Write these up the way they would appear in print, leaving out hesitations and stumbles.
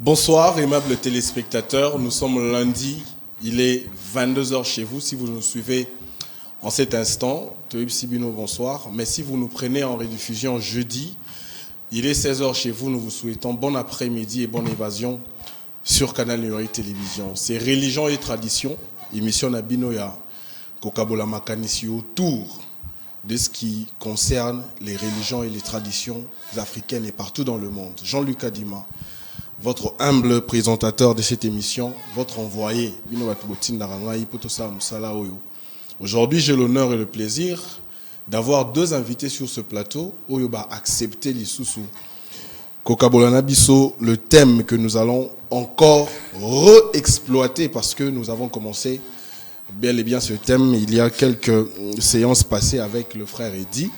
Bonsoir, aimables téléspectateurs. Nous sommes lundi, il est 22 heures chez vous. Si vous nous suivez en cet instant, Toib Sibino, bonsoir. Mais si vous nous prenez en rediffusion jeudi, il est 16 heures chez vous. Nous vous souhaitons bon après-midi et bonne évasion sur Canal Nuri Télévision. C'est Religion et Tradition, émission Nabinoya Kokabola Makanisi autour de ce qui concerne les religions et les traditions africaines et partout dans le monde. Jean-Luc Adima, votre humble présentateur de cette émission, votre envoyé. Aujourd'hui, j'ai l'honneur et le plaisir d'avoir deux invités sur ce plateau. Oyoba accepté l'Issoussou. Kokabolana Bisso, le thème que nous allons encore re-exploiter parce que nous avons commencé bel et bien ce thème il y a quelques séances passées avec le frère Eddy.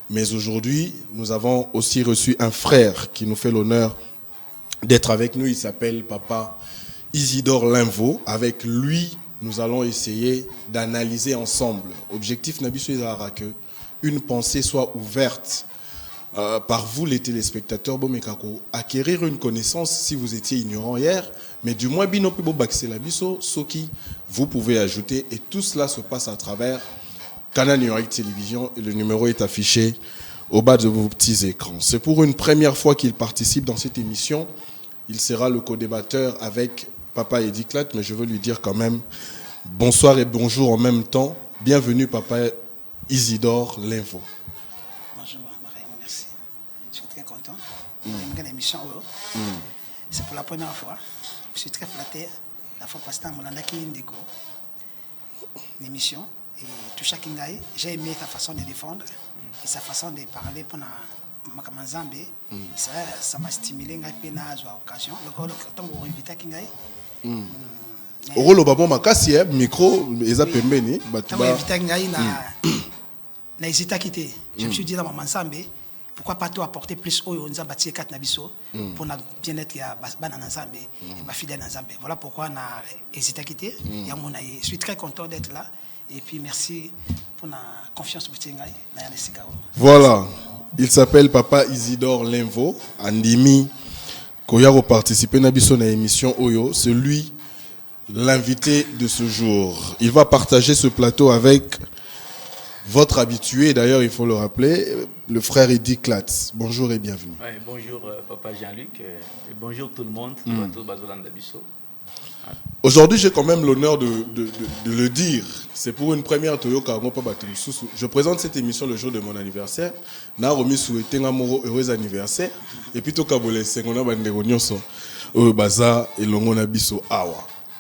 Mais aujourd'hui, nous avons aussi reçu un frère qui nous fait l'honneur d'être avec nous. Il s'appelle Papa Isidore Linvo. Avec lui, nous allons essayer d'analyser ensemble. Objectif Nabiso Izahara, que une pensée soit ouverte par vous les téléspectateurs, acquérir une connaissance si vous étiez ignorant hier, mais du moins vous pouvez ajouter, et tout cela se passe à travers Canal Nuri Télévision et le numéro est affiché au bas de vos petits écrans. C'est pour une première fois qu'il participe dans cette émission. Il sera le co-débatteur avec Papa Eddy Clat, mais je veux lui dire quand même bonsoir et bonjour en même temps. Bienvenue Papa Isidore Linvo. Bonjour, Marie, merci. Je suis très content. Une émission. C'est pour la première fois. Je suis très flatté. La fois passée, on a une émission. Et tout chacun, j'ai aimé ta façon de défendre et sa façon de parler pour Makamanzambe. Ça m'a stimulé à l'occasion. Le temps où on invite à Kingaï. Orolo babo makasi micro eza pembeni batu ba invité Kingaï na hésité à quitter. Je me suis dit dans Makamanzambe, pourquoi pas toi apporter plus au Nzamba Tiekat Nabiso pour le bien-être ya bana Nzambe et ma fidèle Nzambe. Voilà pourquoi on a hésité à quitter. Je suis très content d'être là. Et puis merci pour la confiance que vous avez. Voilà, il s'appelle Papa Isidore Linvo. Andimi Koyaro participer à une émission Oyo. C'est lui l'invité de ce jour. Il va partager ce plateau avec votre habitué, d'ailleurs il faut le rappeler, le frère Eddy Clat. Bonjour et bienvenue. Ouais, bonjour Papa Jean-Luc et bonjour tout le monde. Aujourd'hui, j'ai quand même l'honneur de le dire. C'est pour une première Toyoka. Je présente cette émission le jour de mon anniversaire. Je remis souhaiter un heureux anniversaire. Et puis,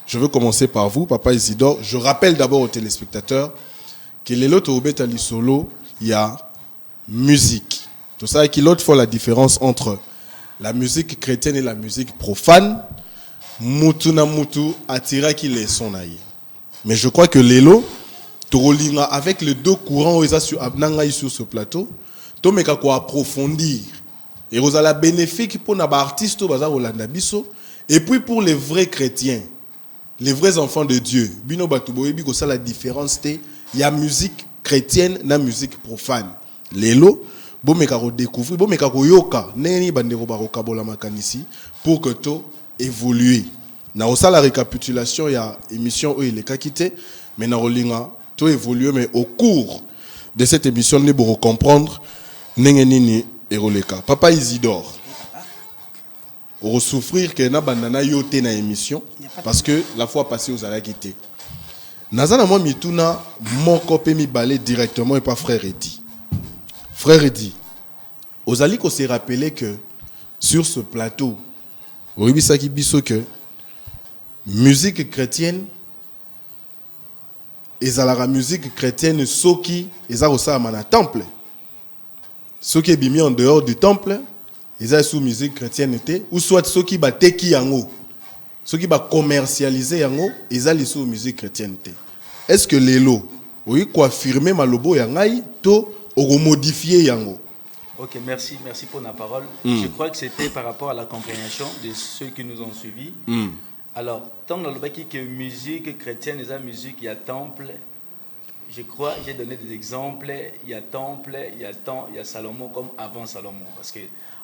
je veux commencer par vous, Papa Isidore. Je rappelle d'abord aux téléspectateurs que les lots au Ali Solo, il y a musique. Tout ça, et qu'il l'autre fois la différence entre la musique chrétienne et la musique profane. Mutu na mutu attira qui les son aïe. Mais je crois que l'élo, Torolinga avec les deux courants sur ce plateau, Tomeka ko approfondir. Et vous avez la bénéfique pour les artistes et puis pour les vrais chrétiens, les vrais enfants de Dieu. Bino batuboye biko ça la différence il y a musique chrétienne na musique profane. L'élo bomeka ko découvrir bomeka ko yoka neni bandeko ba ko kabola makanisi pour que to évoluer. Na osa la récapitulation, il y a émission où il est quitté, mais na rolinga tout évoluer, mais au cours de cette émission, nous devons comprendre nengenini et roleka. Papa Isidore, on va souffrir que na bandana yote na émission parce que la fois passée aux ala quitté. Nazana moi mituna mon copé mi balé directement et pas frère Eddy. Frère Eddy, aux ali qu'on s'est rappelé que sur ce plateau oui, ça qui biso que musique chrétienne et la musique chrétienne soki et ça aussi à temple. Ce qui est mis en dehors du temple, ils sous musique chrétienne ou soit ceux qui ba teki yango, ceux qui ba commercialiser yango, ils ont sous musique chrétienne. Est-ce que les lots, oui, quoi affirmer malobo yangai to ou modifier yango? Ok, merci pour la parole. Je crois que c'était par rapport à la compréhension de ceux qui nous ont suivis. Alors, tant dans le baki que musique chrétienne et la musique, il y a temple. Je crois, j'ai donné des exemples. Il y a temple, il y a Salomon comme avant Salomon. Parce que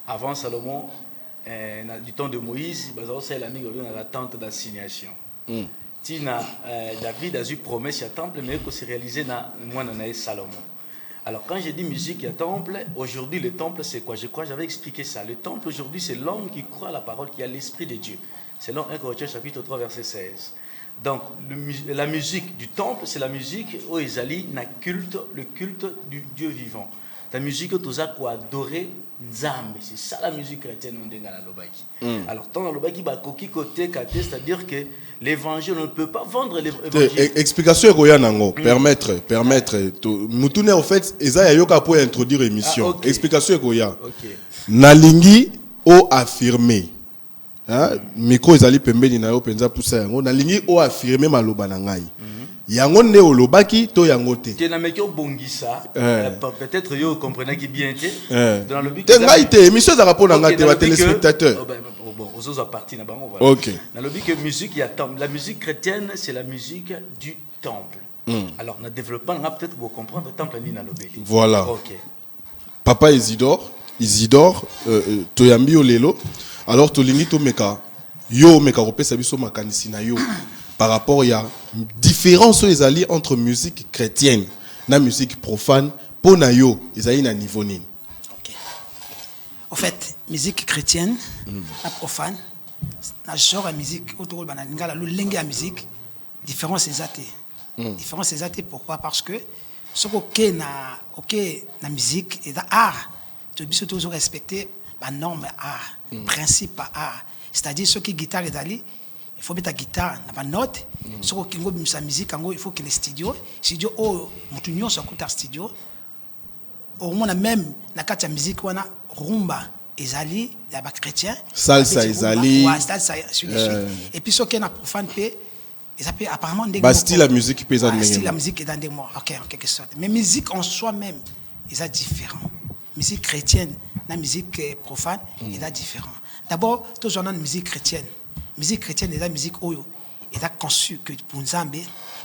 avant Salomon, du temps de Moïse, c'est l'ami qui a la tente d'assignation. David a eu promesse à temple, mais que c'est réalisé dans moi Salomon. Alors quand j'ai dit musique et temple, aujourd'hui le temple c'est quoi? Je crois que j'avais expliqué ça. Le temple aujourd'hui c'est l'homme qui croit à la parole, qui a l'esprit de Dieu. Selon 1 Corinthiens chapitre 3 verset 16. Donc la musique du temple c'est la musique où ils allaient le culte du Dieu vivant. La musique où tu as quoi adorer Nzambe, c'est ça la musique chrétienne on dit dans la Lobaki. Alors dans la Lobaki ba koki côté katé, c'est-à-dire que l'évangile on ne peut pas vendre l'évangile. Explication Roya Nango, permettre mutune en fait eza yoka pour introduire émission. Okay. Explication Roya. OK. Nalingi o affirmer. Hein, micro ezali pembeni na yo penza poussa yango nalingi o affirmer maloba na ngai. Yango ne olobaki to yango te. Tu na meki obongisa peut-être yo comprenez qui bien te dans le but te ngai te émission za rapport na ngai te ba téléspectateurs. Bon aux autres parties na bango voilà. OK. Dans le but que musique il y a la musique chrétienne c'est la musique du temple. Alors na développement on va peut-être vous comprendre temple ni na lobeli. Voilà. OK. Papa Isidore toyambi olelo alors tolingi to meka yo meka kopesa biso makanisi na yo. Par rapport il y a différence les alliés entre musique chrétienne et musique profane pour nayo ils ont un niveau ni. OK. En fait, musique chrétienne et profane, la genre de musique autour de la langue de musique différence exacte. Différence exacte pourquoi? Parce que ce que na musique et art, tu dois toujours respecter la norme art, principe art. C'est-à-dire ce qui guitare est allé il faut mettre la guitare dans la note. Si on veut sa musique, il faut que le studio, mutunyo sur côté studio. Au moins même na kata musique wana rumba ezali ya ba chrétien. Salsa ezali. Salsa et puis ce qui est na profane pe, ils appellent apparemment des. Bastille la musique pe ça style la musique est dans des mots. OK en quelque sorte. Mais musique en soi-même, ils sont différents. Musique chrétienne, la musique profane, ils sont différents. D'abord, tout genre de musique chrétienne. Musique chrétienne est la musique oyo est conçue que pour Nzambe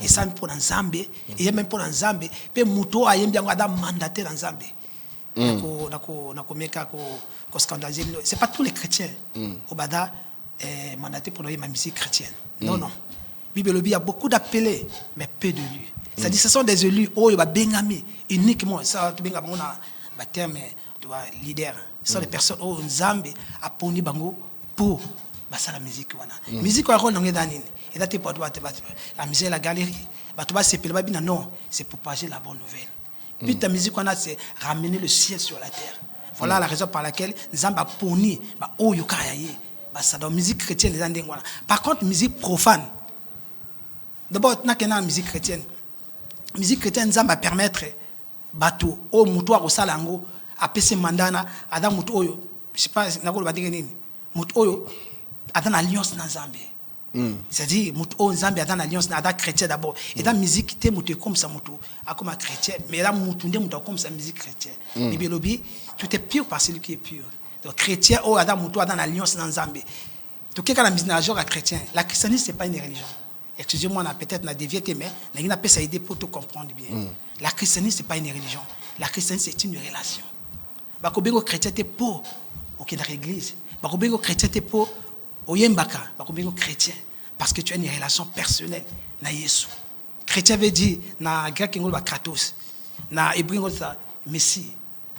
et ça pour Nzambe et même pour Nzambe pe muto ayembi yango ada mandaté dans Nzambe nako meka ko scandaliser c'est pas tous les chrétiens obada mandaté pour la musique chrétienne non Bible il y a beaucoup d'appelés mais peu d'élus c'est-à-dire ce sont des élus oyo ba bengami uniquement ça tu benga bango na ba terme tu vois leader ce sont des personnes oyo Nzambe a poni bango pour la musique wana musique wa rôle ngé danine et là tu peux la musique la galerie ba tu vas s'appeler ba bina non c'est pour partager la bonne nouvelle puis ta musique wana c'est ramener le ciel sur la terre voilà la raison par laquelle Nzamba poni ba oyo kayaye ba ça dans musique chrétienne les andeng wana par contre musique profane d'abord na kena musique chrétienne Nzamba permettre bato o muto ko salango apese mandana ada muto oyo je sais pas nakolo ba nini muto oyo dans l'alliance dans Zambie. C'est-à-dire, muto Zambie dans l'alliance dans chrétien d'abord. Et dans musique, tu es comme ça muto, comme un chrétien. Mais là, muto comme ça musique chrétienne. Mais lobby, tout est pur par celui qui est pur. Donc chrétien, oh Adam muto dans l'alliance dans Zambie. Donc qu'est-ce que la musique genre chrétien? La christianisme c'est pas une religion. Excusez-moi, on a peut-être na dévié mais on a peut ça aider pour te comprendre bien. La christianisme c'est pas une religion. La christianisme c'est une relation. Ba ko bengo chrétien te pour OK dans l'église. Ba ko bengo chrétien te pour Oyembaka, chrétien, parce que tu as une relation personnelle na Yesu. Chrétien veut dire na grec ngol ba kratos, na hébreu ngol ça messie,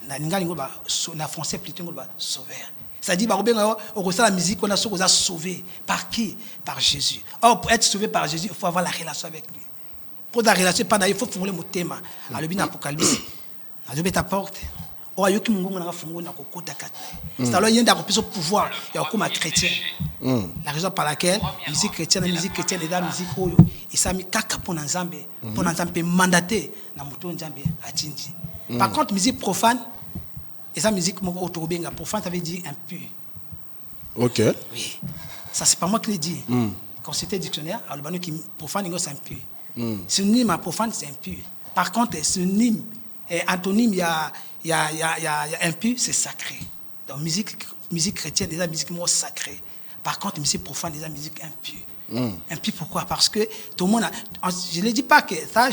na ngali ngol ba na français plutôt ngol ba sauveur. Ça dit ba obenga o ressent la musique on a soko za sauvé par qui? Par Jésus. Or pour être sauvé par Jésus, il faut avoir la relation avec lui. Pour la relation pas il faut formuler mon thème. À le bin Apocalypse. Na dobe ta porte. O ayoki mungu na fungo na kokota kata. C'est alors yenda ko peso pouvoir ya comme chrétien. La raison par laquelle la musique chrétienne et la musique oyo isami kaka pour Nzambe mandaté na muto Nzambe atindi. Par contre musique profane et sa musique moko autobenga profane ça veut dire impur. OK. Oui. Ça c'est pas moi qui le dis. Quand c'était dictionnaire alors qui profane c'est impur. Synonyme à profane c'est impur. Par contre synonyme et antonyme il y a impur c'est sacré. Donc musique chrétienne déjà musique moi sacrée. Par contre, musique profane, des musique impure. Impure pourquoi? Parce que tout le monde je ne dis pas que, ça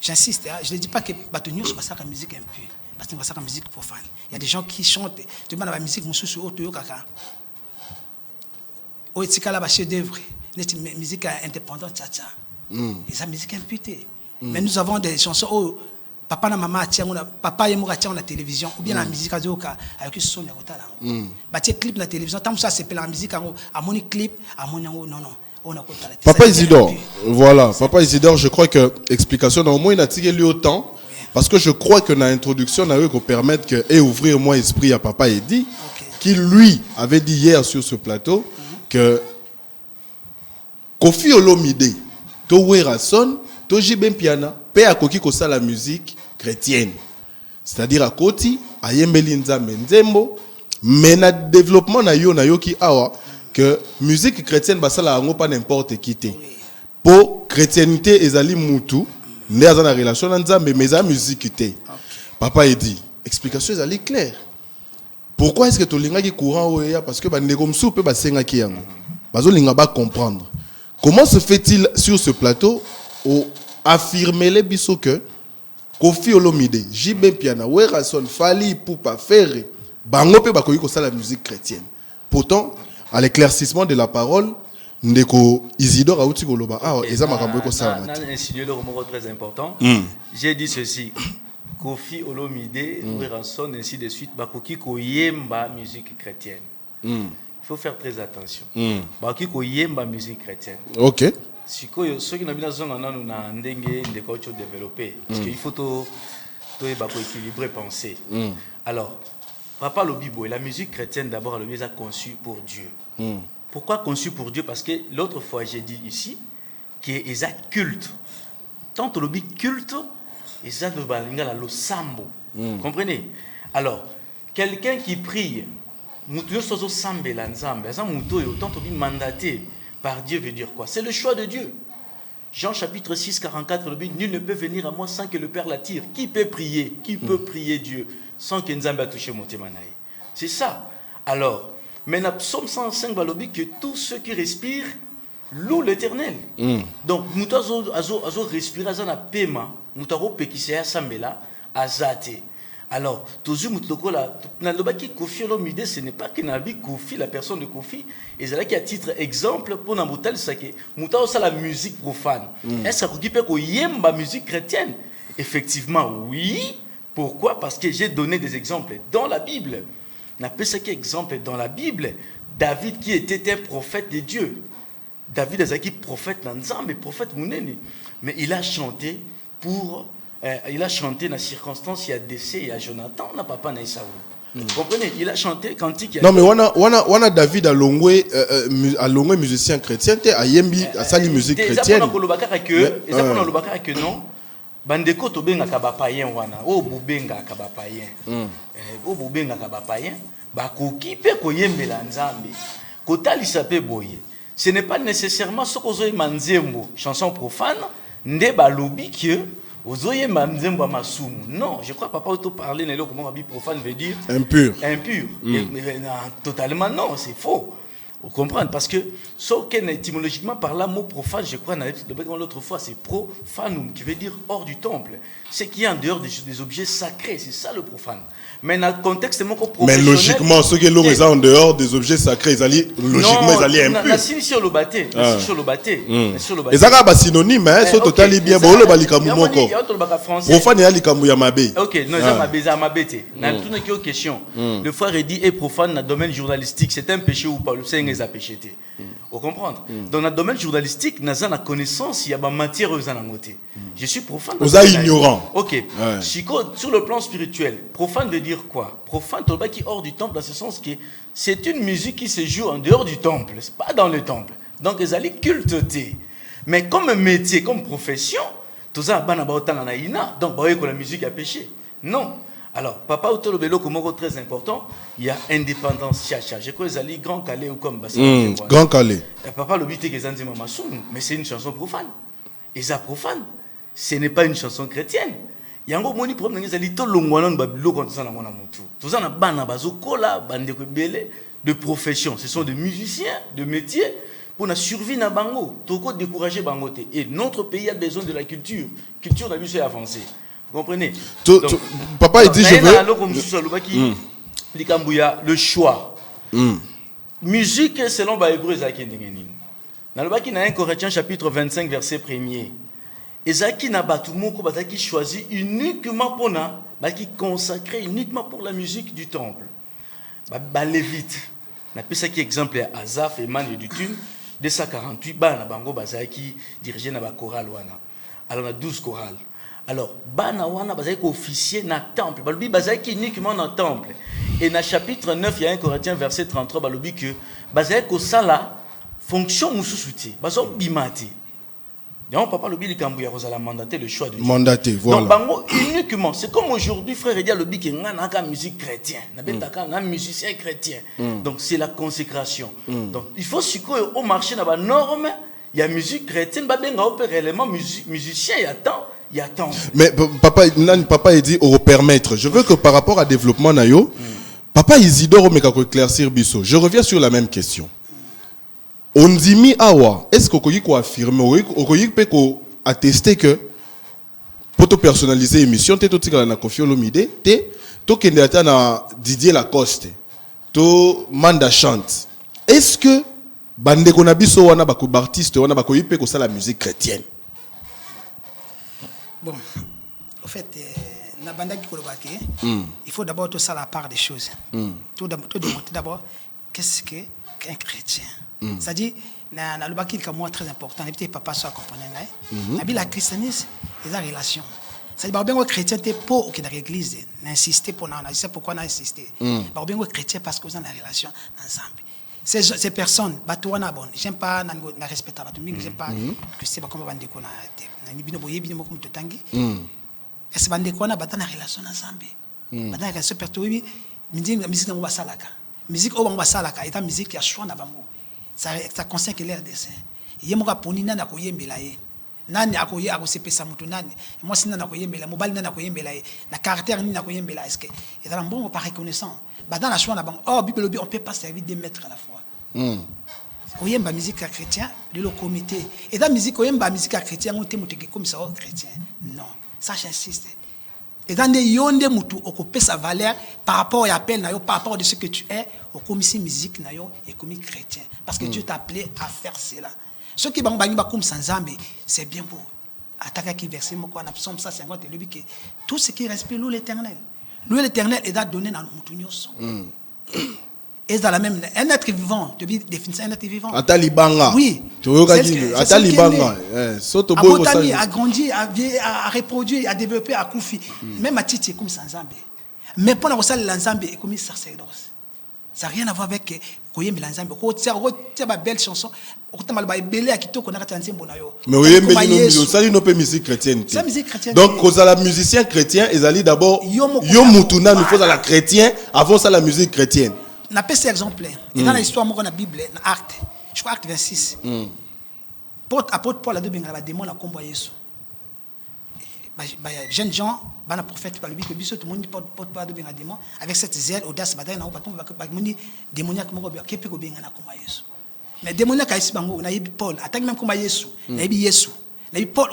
j'insiste, je ne dis pas que Batonio soit ça la musique impure. parce que c'est la musique profane. Il y a des gens qui chantent, tu vois la musique mususu oto kaka. O etika la chef d'œuvre, une musique indépendante tcha. Et ça musique imputée. Mais nous avons des chansons où papa et maman papa et moi à la télévision ou bien la musique avec une son ya kotala. Ba clip la télévision tant ça c'est la musique à mon clip à mon non. Papa Isidore, voilà, Papa Isidore, je crois que explication au moins il a tiré lui autant parce que je crois que dans l'introduction on a eu qu'on permette que et ouvrir moi esprit à Papa Eddy qui lui avait dit hier sur ce plateau que Koffi Olomide to Werason to Jibem Piana pe akoki ko la musique chrétienne, c'est-à-dire à Koti ayembeli nzambe nzembo mais na développement na yo ki awa que musique chrétienne basala ngo pas n'importe qui té pour chrétienté ezali mutu né dans la relation na nzambe mais la musique té Papa Eddy explication ezali claire pourquoi est-ce que to linga ki courant oya parce que ba ndeko msu pe ba senga ki yango bazo linga ba comprendre comment se fait-il sur ce plateau au affirmer les biso que Koffi Olomide Jibem Piana Werason Fally Ipupa Ferré bango pe ba koyi ko la musique chrétienne pourtant à l'éclaircissement de la parole, Ndeko Isidore Aouti Goloba. Ah, et ça m'a rappelé ça. Insinué le mot très important. J'ai dit ceci. Koffi Olomide, Werason, ainsi de suite, Bakoki Koyemba musique chrétienne. Il faut faire très attention. Bakoki Koyemba musique chrétienne. Ok. Ceux qui n'ont pas besoin de développer. Parce qu'il faut tout équilibrer penser. Alors, Papa Lobibo, la musique chrétienne d'abord, elle est conçue pour Dieu. Pourquoi conçue pour Dieu? Parce que l'autre fois, j'ai dit ici, qu'il y a culte. Tant que le culte, il y a le sambo. Comprenez? Alors, quelqu'un qui prie, mandaté par Dieu veut dire quoi? C'est le choix de Dieu. Jean chapitre 6, 44, le but, nul ne peut venir à moi sans que le Père l'attire. Qui peut prier? Qui peut prier Dieu sans que Nzambe a touché mon témanaï? C'est ça. Alors, maintenant, psaume 105 va dire que tous ceux qui respirent louent l'Éternel. Donc, nous avons respiré à la paiement, nous avons pékissé à Sambela, à Zate. Alors, toujours, Koffi Olomide, ce n'est pas que Nabi Koffi, la personne de Koffi, et c'est là qui a titre exemple pour Namoutal Sake. Nous avons la musique profane. Est-ce qu'on peut yemba musique chrétienne? Effectivement, oui. Pourquoi? Parce que j'ai donné des exemples dans la Bible. On appelle ça exemple dans la Bible. David qui était un prophète de Dieu. David est un prophète d'Anzambe, prophète Mouneni. Mais il a chanté dans la circonstance, il y a décès, il y a Jonathan, on n'a pas papa Naïsaoul. Vous comprenez? Il a chanté cantique. Non, mais on a David à Longwe musicien chrétien, à Yembi, à Sali musique chrétienne. Que non. Bandeko to benga kaba païen wana o bubenga kaba païen o bubenga kaba païen ba koki pe koyembela nzambe kotali sape boye ce n'est pas nécessairement ce qu'on zoye manzembo chanson profane nde ba lobi que ozoye manzembo masumu. Non, je crois papa auto parler nelo comment abi profane veut dire impur. Mais, totalement non, c'est faux. Vous comprenez? Parce que, étymologiquement, par là, mot profane, je crois, l'autre fois, c'est profanum, qui veut dire hors du temple. Ce qui est en dehors des objets sacrés, c'est ça le profane. Mais dans le contexte professionnel... Mais logiquement, ceux qui sont en dehors des objets sacrés, logiquement, ils allaient impurs. Non, sur le bâté. Et ça va synonyme, hein, c'est totalement bien. Bon, le balikamu moko. Profane et alikamu yamabe. Ok, non, c'est yamabete. Dans toute une question, le frère dit est profane dans le domaine journalistique. C'est un péché ou pas? Le Seigneur les a péchés. Vous comprenez? Dans le domaine journalistique, nous avons la connaissance, il y a une matière aux côté. Je suis profane. Vous êtes ignorant. Ok. Sur le plan spirituel, profane veut dire quoi? Profane, qui est hors du temple, dans ce sens que c'est une musique qui se joue en dehors du temple, c'est pas dans le temple. Donc, ils allaient culter. Mais comme métier, comme profession, tout ça, donc, la musique a péché. Non. Alors, papa Otolobelo, comme très important, il y a indépendance chacha. Je crois que c'est Grand Calais ou comme Grand Calais. Papa l'obité que Zanzi Mamasoum, mais c'est une chanson profane. Et ça profane, ce n'est pas une chanson chrétienne. Il y a un gros problème, il y a des longues babilo quand ça n'a pas mutu. Tout ça n'a pas bazokola, bande de profession. Ce sont des musiciens, de métiers pour la survie na bango. Toko décourager bangote. Et notre pays a besoin de la culture. Culture n'a vu c'est avancé. Vous comprenez? Papa, il dit, je veux... Le choix. Musique, selon Baïbrou, Ezaki Ndengeni. Dans le Baki, dans 1 Corinthiens chapitre 25, verset 1er. Ezaki n'a pas tout le monde qui choisit uniquement pour qui consacré uniquement pour la musique du temple. Lévite. On appelle ça qui exemple Azaf, Eman et Dutune. 248 bana bango bazaki dirigé na ba chorale wana. Alors on a 12 chorales. Alors bana wana bazaki officier na temple. Balobi bazaki uniquement dans temple. Et dans chapitre 9 il y a 1 Corinthiens verset 33 balobi que bazaki ko sala fonction mususuti. Bazo bimati. Donc papa lobi likambu ya kozala mandaté le choix de Dieu. Mandaté, voilà. Donc bango uniquement, c'est comme aujourd'hui frère Edia lobi que ngana ka musique chrétien, na betaka na musicien chrétien. Donc c'est la consécration. Donc il faut sikoyo au marché na ba norme, il y a musique chrétienne, ba benga opérer élément musicien il y a temps. Mais papa il dit au permettre. Je veux que par rapport à développement nayo, papa Isidore meka ko éclaircir biso. Je reviens sur la même question. On dit mi awa, est-ce qu'on peut affirmer, on peut attester que pour te personnaliser l'émission, tu es na Koffi Olomide, tu es na Didier Lacoste, tu Manda chante. Est-ce que bande konabiso wana bako artiste wana bako yipe ko ça la musique chrétienne? Bon, en fait, la bande qui kolobake, il faut d'abord tout ça la part des choses. Tout démontrer d'abord qu'est-ce qu'un chrétien. C'est-à-dire, dans le baki, moi très important, les petits papas sont accompagnés. La christianisme, c'est la relation. C'est-à-dire, bien chrétien, c'est pour qu'il y ait l'église, insister pour nous, c'est pourquoi on a insisté. Bien chrétien parce que vous avez la relation ensemble. Ces personnes, j'aime pas respecter, j'aime pas que c'est comme on dit qu'on a une binoboye, binoboye, tangi. Et c'est bande qu'on a une relation ensemble. Une relation perturbée, musique dans Wasalaka. Musique au Wasalaka, et la musique qui a choisi dans Bango. Ça concerne que l'air dessin. Yemoka poni nana koyembela ye. Nani akoye akosepesa mutu nani. Moi si nana koyembela, mobali nana koyembela ye. Na caractère ni na koyembela est-ce que et dans bon pas reconnaissant. Bah dans la choix na bango. Oh Bible on peut pas servir des maîtres à la fois. Koyemba musique chrétien, le comité. Et dans musique koyemba musique chrétien on te muteke comme ça chrétien. Non, ça j'insiste. Et dans des yonde mutu occuper sa valeur par rapport à appel nayo par rapport de ce que tu es au commissi musique nayo et commis chrétien parce que Dieu t'a appelé à faire cela. Ce qui bang bang comme sans zambe, c'est bien beau. Attaque qui verset moi en Psaume 150 et lui que tout ce qui respire l'eau l'éternel. L'eau l'éternel est à donner dans mutunyo son. Et dans la même un être vivant, tu définir un être vivant. Atalibanga. Oui. Atalibanga. Soto boy a grandi, a reproduit, a développé à Koufi. Même à Titi comme sans zambe. Mais pour la salle l'ensemble est comme sacerdoce. Ça n'a rien à voir avec Koyembe l'ensemble. C'est une belle chanson. Mais oui, ça une musique chrétienne. Donc, quand la musicien chrétien, ils allaient d'abord Yomutuna nous faisons la chrétien avant ça la musique chrétienne. On a fait exemple. Et dans l'histoire, dans la Bible, dans Acte, je crois Acte 26. Apôtre Paul a dit que les démons ont combattu Jésus. Jeunes gens, les prophètes, tout le monde porte pas de démons. Avec cette zèle, audace, les démoniaques ont combattu Jésus. Mais démoniaques ici, on a eu Paul, attaque même combattu Jésus. On a eu Jésus. On a eu Paul,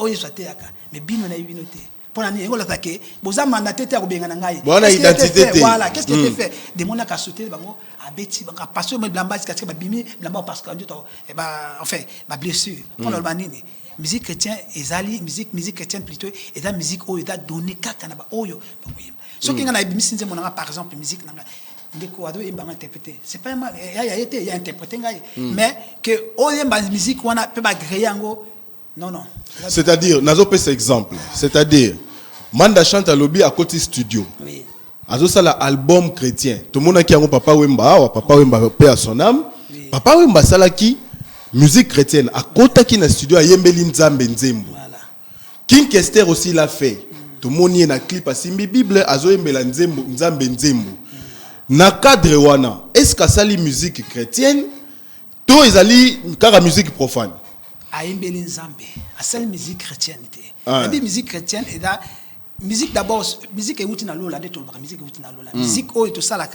mais Bino n'a eu noté. Pour la nuit, on l'attaqué. Vous avez mandaté à Obenganangaï. Voilà l'identité. Voilà, qu'est-ce qui a été fait? Des monnaies qui ont sauté, à Betty, parce que je blamba, parce que bimi, blamba parce que enfin, ma blessure. Pour le banini, musique chrétienne, ezali, musique chrétienne plutôt, et la musique où il a donné kakanaba oyo. Ce qui a mis sinze monanga par exemple musique nanga. Ndeko ado imba interpréter. C'est pas mal. Il y a interprété ngai. Mais que oyemba musique wana peut pas créer yango. Non, non. C'est-à-dire, nazo pese exemple. C'est-à-dire, Manda chante à lobby à côté studio. Oui. Azo ça l'album chrétien. Tout le monde qui a un papa Wemba paix à son âme. Oui. Papa Wemba sala qui musique chrétienne à côté qui na studio à Yembeli Nzambe Nzembo. Voilà. King Kester aussi l'a fait. Tout le monde y a un clip à Simbi Bible azo Yembela Nzembo Nzambe Nzembo. Na cadre wana, est-ce que ça musique chrétienne? Tout ezali car musique profane. À Yembeli Nzambe, à celle musique chrétienne. La musique chrétienne est là. Musique d'abord, musique est outil dans l'eau, la musique est outil dans l'eau. Musique et tout ça là,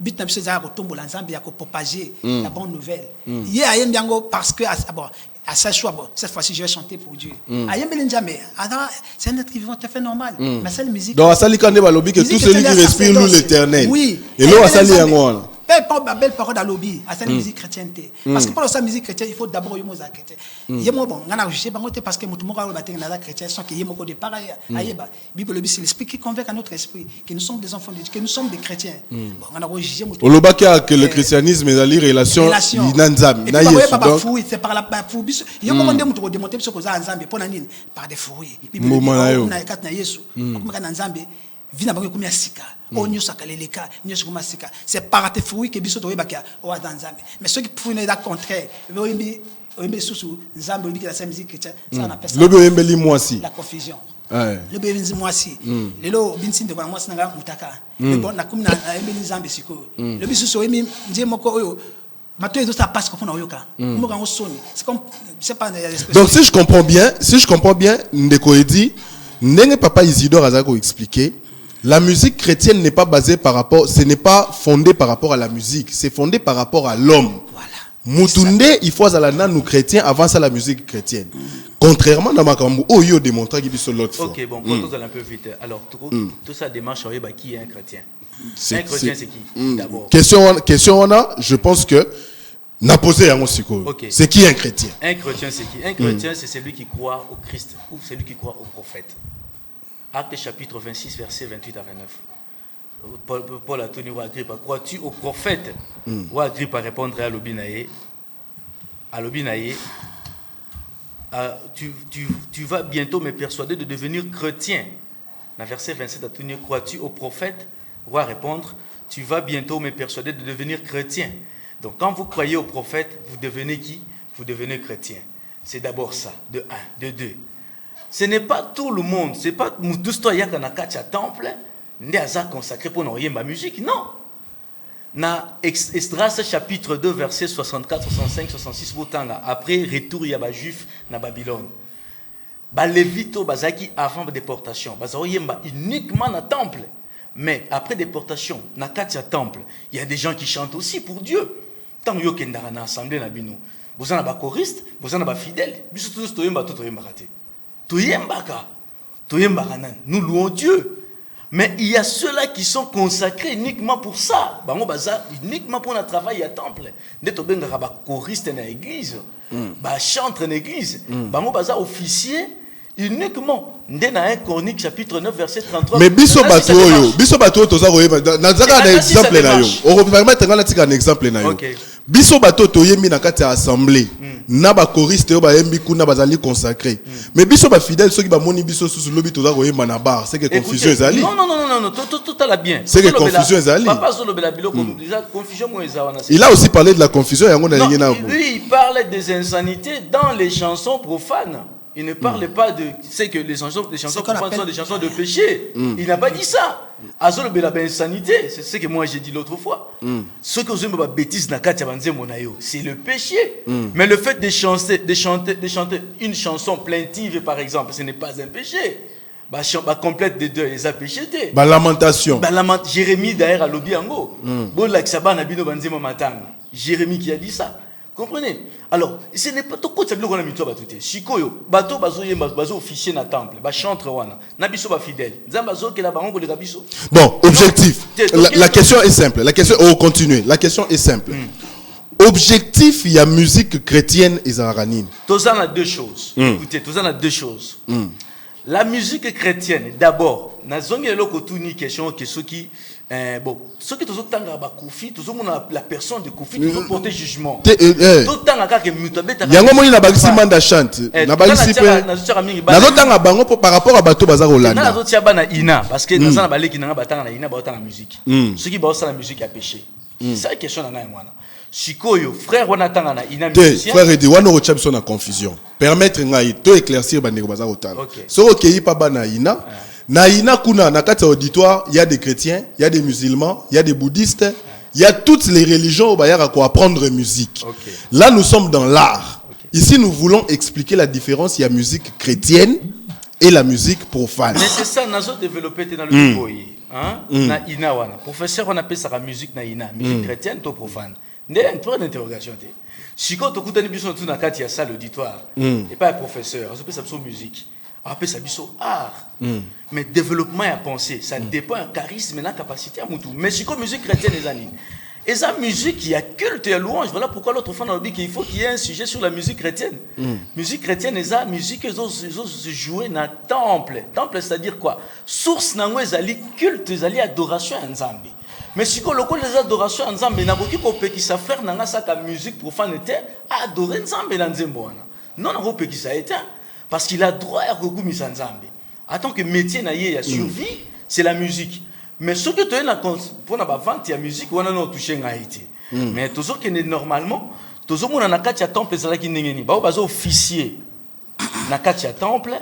but na biso za ko tombola nzambe ya ko propager la bonne nouvelle. Yé ayembiango parce que bon, À ce choix, bon, cette fois-ci, je vais chanter pour Dieu. C'est un être vivant tout à fait normal. Mais c'est la musique. Donc, à Salikane Balobi, que tout celui qui respire loue l'éternel. Oui. Et là, à Sali Yangoana. Pas belle parole à lobby, à cette musique chrétienne. Parce que pour la musique chrétienne, il faut d'abord y moza chrétien. Il y a bon, on a jugé parce que mutumo ka ba tenga chrétien sans qu'il y ait moko de pareil. Ayeba, Bible le c'est l'esprit qui convainc à notre esprit que nous sommes des enfants de Dieu, que nous sommes des chrétiens. Bon, on a jugé mutumo. Olobaka que le christianisme est dans relation inanzam. Na yesu donc c'est par la fou bis. Il y a moment de mutumo démonter ce que ça nzambe pour nani par des fruits. Bible na kat na yesu. Comme kana nzambe vina bango kumia sika. Onyo sakaleleka, nyo sukuma sika. C'est par tes fruits que biso toyeba kia o dans nzambe. Mais ceux qui font le contraire, oyembi susu nzambe obi la musique chrétienne, ça on appelle ça. Lobe oyembeli mwasi. La confusion. Ouais. Lobe oyembeli mwasi. Lelo binsi ndeko mwasi nanga mutaka. Mais bon na kumina oyembeli nzambe siko. Lobi susu oyembi nje moko oyo maintenant ça passe comme on yoka. C'est comme c'est pas. Donc si je comprends bien, Ndeko Edi, Ndenge Papa Isidore Azako expliqué. La musique chrétienne n'est pas basée par rapport, ce n'est pas fondé par rapport à la musique, c'est fondé par rapport à l'homme. Voilà. Moutounde, il faut à nous chrétiens avant ça la musique chrétienne. Contrairement à Makambu, Oyo démontre qu'il y a l'autre fois. Ok, bon, quand on allait un peu vite. Alors, tout ça démarche, qui est un chrétien? Un chrétien, c'est qui d'abord? Question on a, je pense que n'a posé à mon okay. C'est qui un chrétien? Un chrétien, c'est qui? Un chrétien, c'est celui qui croit au Christ ou celui qui croit au prophète. Acte chapitre 26, versets 28 à 29. Paul a tenu Agrippa. Crois-tu au prophète? Agrippa répondre à l'obinaïe. Tu vas bientôt me persuader de devenir chrétien. Dans verset 27 à tenu, crois-tu au prophète? Roi répondre, tu vas bientôt me persuader de devenir chrétien. Donc quand vous croyez au prophète, vous devenez qui? Vous devenez chrétien. C'est d'abord ça, de 1, de 2. Ce n'est pas tout le monde, c'est pas Moudousto Yakanakacha temple, n'est consacré pour nous ma musique, non. Na Esdras chapitre 2, verset 64, 65, 66, après retour yaba juif na Babylone. Ba Lévito bazaki avant déportation, bazaoyemba uniquement na temple. Mais après déportation, na katia temple, il y a des gens qui chantent aussi pour Dieu. Tant yo kendara na assemblée na bino. Vous en avez choriste, vous en avez fidèle, biso tous toyemba tout toyemba raté. Nous louons Dieu. Mais il y a ceux-là qui sont consacrés uniquement pour ça. Uniquement pour notre travail à temple. Nous sommes choristes dans l'église, chantres dans l'église, officiers. Uniquement, dans 1 Chronique chapitre 9 verset 33. Mais biso bato toza royeba nazaka un exemple na yo. On permettre un exemple na yo. Biso bato toyembi na kati assemblée. Na ba choriste yo ba yembi kuna bazali consacré. Mais biso ba fidèle ceux qui ba moni biso sous lobi toza royeba na bar, c'est que confusion ezali. Non, tout allait bien. C'est que confusion ezali. Papa solo bela biloko déjà confusion mo ezawana. Il a aussi parlé de la confusion yango na lingi na. Lui il parle des insanités dans les chansons profanes. Il ne parle pas de... C'est que les chansons profanes sont des chansons de péché. Il n'a pas dit ça. Azolo bela insanité, c'est ce que moi j'ai dit l'autre fois. Ce que vous aimez bêtise na katia banze monayo, c'est le péché. Mais le fait de chanter une chanson plaintive par exemple, ce n'est pas un péché. Complète des deux, les a péchetés. Lamentation. Jérémie d'ailleurs à l'Obiango. Jérémie qui a dit ça. Comprenez? Alors, ce n'est pas tout quoi ça qu'on a mis toi batouté. Shikoyo, bateau bazo officier na temple, ba chantre wana, na biso ba fidèle. Zambazo ke la bango de biso. Bon, objectif. La question est simple. La question continue. La question est simple. Objectif, il y a musique chrétienne et zaranine. Tous en a deux choses. Écoutez, tous en a deux choses. La musique chrétienne, d'abord, na zongi eloko tuni question que ceux qui bon, ceux qui toujours tanga ba Kofi, toujours la personne de Kofi toujours porter jugement. Tout tanga ka ke mutabeta. Yango moni na bagisi manda chante. Na bagisi pe. Na zo tanga bango par rapport à bato baza Rolanda. Na zo tia bana ina parce que dans na baleki na batanga na ina ba otanga musique. Ceux qui ba la musique a péché. C'est la question na ngai mwana. Shikoyo frère wana tanga na ina musicien. Frère dit wana rocha biso na confusion. Permettre ngai to éclaircir bandeko baza otanga. So okei pa bana ina. Na ina kuna na kati auditoire, il y a des chrétiens, il y a des musulmans, il y a des bouddhistes, il y a toutes les religions où il y a quoi apprendre musique. Là nous sommes dans l'art. Ici nous voulons expliquer la différence, il y a musique chrétienne et la musique profane. Mais c'est ça, nous avons développé dans le niveau. Na ina wana. Professeur, on appelle ça la musique na ina, musique chrétienne ou profane. Il y a une point d'interrogation. Si quand tu as besoin de la salle auditoire, et pas un professeur, on peut s'appeler musique, on peut s'appeler art. Mais développement à penser, ça dépend un charisme et une capacité à tout. Mais si comme musique chrétienne les années. Et ça, musique, il y a culte et louange. Voilà pourquoi l'autre fois, on a dit qu'il faut qu'il y ait un sujet sur la musique chrétienne. Musique chrétienne, et ça, musique, ils ont joué dans le temple. Temple, c'est-à-dire quoi? Source, dans les culte, les adoration en Zambie. Mais si on a les adorations en Zambie, n'a pas qui sa frère n'a pas musique profanité à adorer en Zambie dans Zambouana. Non, n'a pas qui ça été parce qu'il a droit à recourir en Zambie. Attends que métier n'a y a survie, c'est la musique. Mais ce que tu as pour la vente de musique, on a touché en Haïti. Mais toujours que normalement, toujours on a un temple qui n'est pas officier. Na katia temple,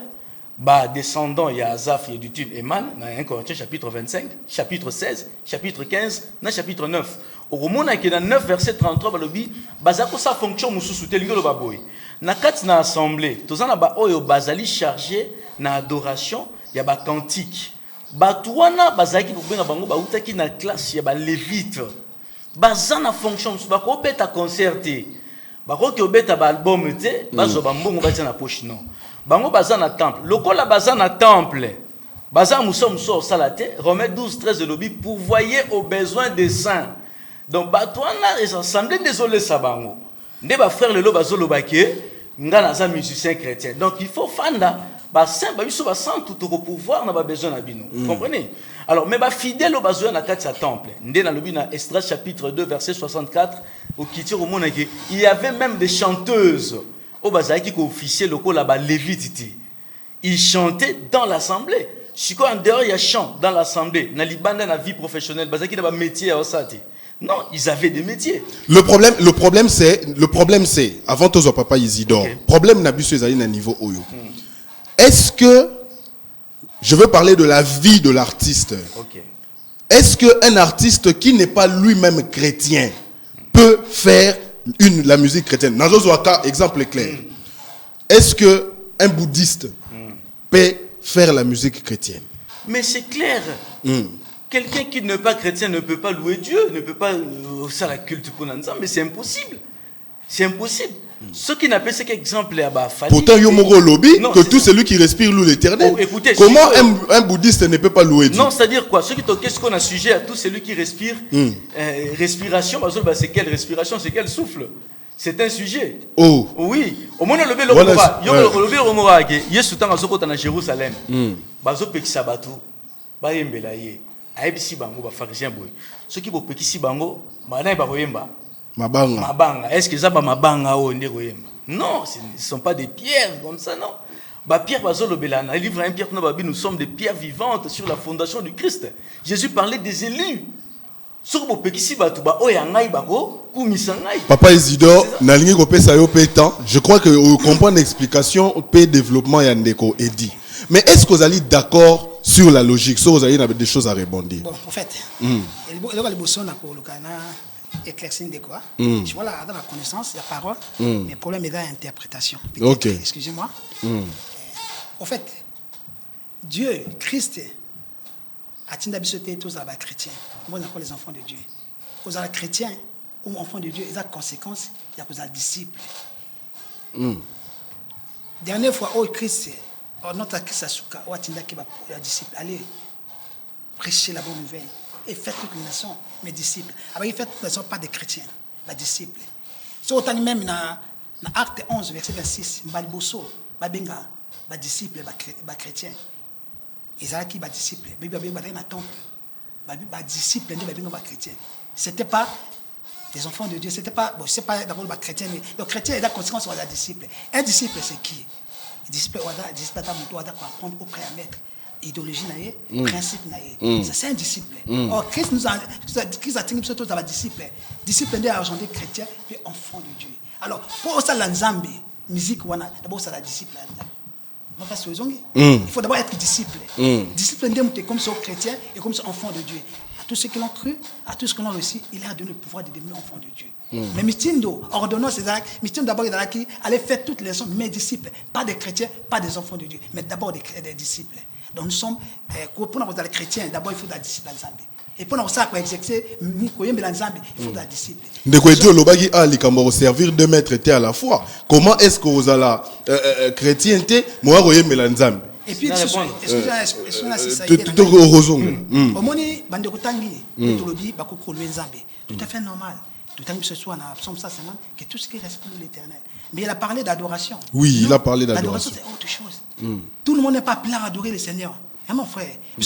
descendant il y a Azaf et du Tune Eman, dans 1 Corinthiens chapitre 25, chapitre 16, chapitre 15, dans chapitre 9. Au roman qui est dans 9 verset 33, balobi, bazako sa fonction mususu telingo lo baboy. Na kat na assemblée, tous en ba oyo bazali chargé na adoration, il y a ba cantique. Batouana bazaki pour benga bango ba utaki na classe ya ba lévite. Bazana fonction mususu ba ko beta concerté. Ba ko ki obeta ba album te, bazo ba mbongo ba na poche non. Bango bazana temple. Lokola bazana temple. Bazan muso salate, Romains 12 13 de lobby pourvoyer aux besoins des saints. Donc batouana les assemblées désolé ça bango. Nde ba frère le lo bazolo baké ngana za musicien chrétien. Donc il faut fanda ba saint ba biso ba sant tout au pouvoir na ba besoin na bino. Comprenez? Alors mais ba fidèle au besoin na kati sa temple. Nde na lobi na Esdras chapitre 2 verset 64 au kiti au monde il y avait même des chanteuses au bazaki ko officier loko là ba lévite. Ils chantaient dans l'assemblée. Si quoi en dehors il y a chant dans l'assemblée, na libanda na vie professionnelle, bazaki na ba métier à osati. Non, ils avaient des métiers. Le problème c'est avant tous papa Isidore. Okay. Problème n'a plus à niveau oyo. Est-ce que je veux parler de la vie de l'artiste? Okay. Est-ce que un artiste qui n'est pas lui-même chrétien peut faire la musique chrétienne? Dans un cas, exemple clair. Est-ce que un bouddhiste peut faire la musique chrétienne? Mais c'est clair. Quelqu'un qui n'est pas chrétien ne peut pas louer Dieu, ne peut pas faire la culte pour l'ensemble, mais c'est impossible. C'est impossible. Ce qui n'a pas cet exemple là-bas. Pourtant, il y a un lobby que tout celui qui respire loue l'éternel. Comment un bouddhiste ne peut pas louer Dieu? Non, c'est-à-dire quoi? Ce qui qu'est-ce qu'on a sujet à tout celui qui respire, respiration, c'est quelle respiration, c'est quel souffle? C'est un sujet. Oh. Oui. Au moins, le lobby, il y a soutien à Jérusalem. Bazo Pekisabatu, Bayembelaye. Aibisi bango ba pharisien boy. Ceux qui bo pekisi bango, mana ba boyemba. Mabanga. Est-ce que ça ba mabanga o ndé koyemba? Non, ce ne sont pas des pierres comme ça non. Ba pierre bazolo belana, le livre 1 Pierre nous sommes des pierres vivantes sur la fondation du Christ. Jésus parlait des élus. Ceux qui bo pekisi batu ba oyangai bako kumisangai. Papa Isidore, na lingi ko pesa yo pétan. Je crois que comprendre l'explication pe développement ya ndeko Edi. Mais est-ce que vous allez d'accord sur la logique, sur vous avez des choses à rebondir? Bon, en fait, les bossons éclaircir de quoi? Je vois là dans la connaissance, la parole, mais le problème est dans l'interprétation. Ok. Excusez-moi. En fait, Dieu, Christ, a-t-il d'habitude tous les chrétiens? Moi, on les enfants de Dieu. Aux chrétiens ou enfants de Dieu, ils ont des conséquences, il y a des disciples. Dernière fois, oh Christ, notre Christ-Asuka, ou a-t-il des disciples, allez prêcher la bonne nouvelle et faites toutes les nations, mes disciples. Alors, ils font toutes les nations, pas des chrétiens, des disciples. Si autant même dans Acte 11, verset 26, Balbosso, Babenga, des disciples, des chrétiens. Ils ont qui des disciples, des disciples, des chrétiens. Ce n'était pas des enfants de Dieu, c'était pas, bon, c'est pas d'abord des chrétiens, mais le chrétien est la conséquence sur les disciples. Un disciple, c'est qui? Le disciple doit apprendre auprès d'un maître. Idéologie, principe, c'est un disciple. Or, Christ a tenu surtout dans la disciple. Disciple est argenté chrétien, puis enfant de Dieu. Alors, pour ça, l'ensemble, musique, d'abord, c'est la disciple. Il faut d'abord être disciple. Disciple est comme ça chrétien et comme ça enfant de Dieu. À tous ceux qui l'ont cru, à tous ceux qui l'ont réussi, il a donné le pouvoir de devenir enfant de Dieu. Mais Mitindo, ordonnance, Mitindo d'abord il a qui allait faire toutes les leçons, mes disciples, pas des chrétiens, pas des enfants de Dieu, mais d'abord des disciples. Donc nous sommes, pour nous les chrétiens, d'abord il faut des disciples ensemble. Et pour nous ça quoi exercer koyembela nzambe, il faut de la discipline. Ndeko edi olobaki likambo servir 2 maîtres était à la fois. Comment est-ce que vous allez chrétienté moi koyembela nzambe? Et puis excusez-moi si ça omoni bande kotangi tolobi bakokolo nzambe. Tout à fait normal. Tout à fait ce soit dans Psaume 150 que tout ce qui reste pour l'Éternel. Mais il a parlé d'adoration. Oui, il a parlé d'adoration. L'adoration c'est autre chose. Tout le monde n'est pas plein à adorer le Seigneur. Hein, mon frère, mais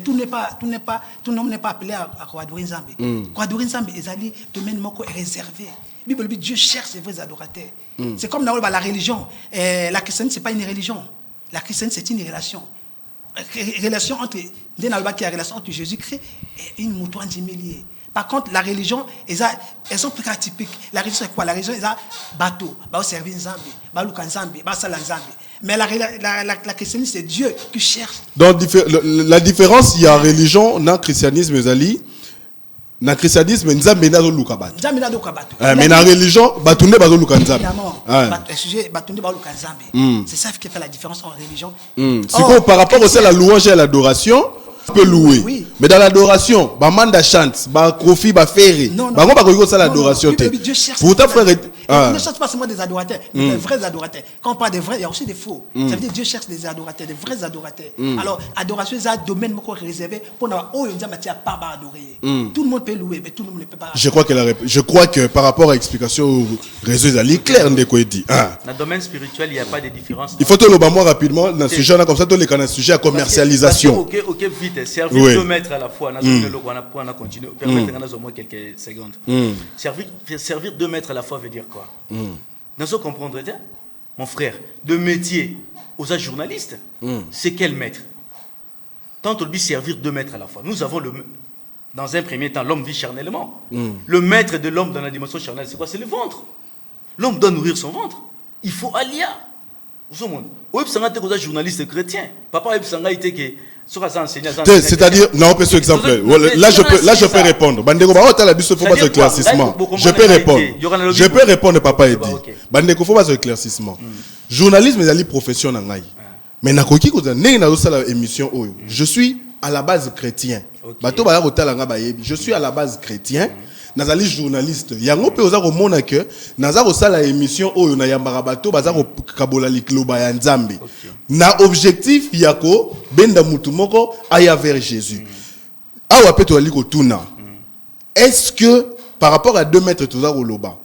tout le monde n'est pas appelé à adorer Nzambe. Adorer Nzambe, ezali domaine moko réservé. Bible dit Dieu cherche ses vrais adorateurs. C'est comme dans la religion. La christianité c'est pas une religion. La christianité c'est une relation. Relation entre la relation entre Jésus-Christ et une mouton endimilier. Par contre, la religion, elles sont plus atypiques. La religion, c'est quoi? La religion, c'est bateau, va servir Nzambe, va louka Nzambe, va saler Nzambe. Mais la christianisme, c'est Dieu qui cherche. Donc, la différence, il y a religion, dans le christianisme, dans le christianisme, Nzambe n'a pas louka bateau. Nzambe n'a pas bateau. Mais dans la religion, bateau n'a pas louka Nzambe. Évidemment, bateau n'a pas louka Nzambe. C'est ça qui fait la différence en religion. C'est quoi par rapport aussi à la louange et à l'adoration? On peut louer. Oui. Mais dans l'adoration, Bamanda chante, Kofi, Ferré. Non, ça l'adoration. Dieu cherche. Pourtant, frère, il ne cherche pas seulement des adorateurs, mais des vrais adorateurs. Quand on parle des vrais, il y a aussi des faux. Ça veut dire Dieu cherche des adorateurs, des vrais adorateurs. Alors, adoration, c'est un domaine réservé pour nous. Oh, il n'y a pas à adorer. Tout le monde peut louer, mais tout le monde ne peut pas. Je crois que par rapport à l'explication au réseau, il est clair de quoi il dit. Dans le domaine spirituel, il n'y a pas de différence. Il faut te le moi rapidement dans ce sujet-là, comme ça, tu les connais, sujet à commercialisation. Ok, vite. Servir 2 maîtres à la fois. On a continué. Permettez-nous au moins quelques secondes. Servir 2 maîtres à la fois veut dire quoi? Dans ce comprendre, mon frère, de métier aux journalistes, c'est quel maître? Tant on dit servir 2 maîtres à la fois. Nous avons dans un premier temps, l'homme vit charnellement. Le maître de l'homme dans la dimension charnelle, c'est quoi? C'est le ventre. L'homme doit nourrir son ventre. Il faut alia. Où est-ce que tu journaliste chrétien? Papa, où est-ce que c'est-à-dire, non, on peut ce exemple. Là, je peux répondre. Bandeko, faut pas ce éclaircissement. Je peux répondre. Je peux répondre, papa Edi. Bandeko, faut pas ce éclaircissement. Journalisme, c'est une profession. Mais émission. Je suis à la base chrétien. Je suis à la base chrétien. Nazali journaliste yango pe oza ko mona ke naza ko sala émission oyo na yambara bato baza ko kabola likloba ya Nzambe na objectif yako benda mutu moko aya vers Jésus awa pe to ali ko tuna est-ce que par rapport à 2 maîtres toza ko loba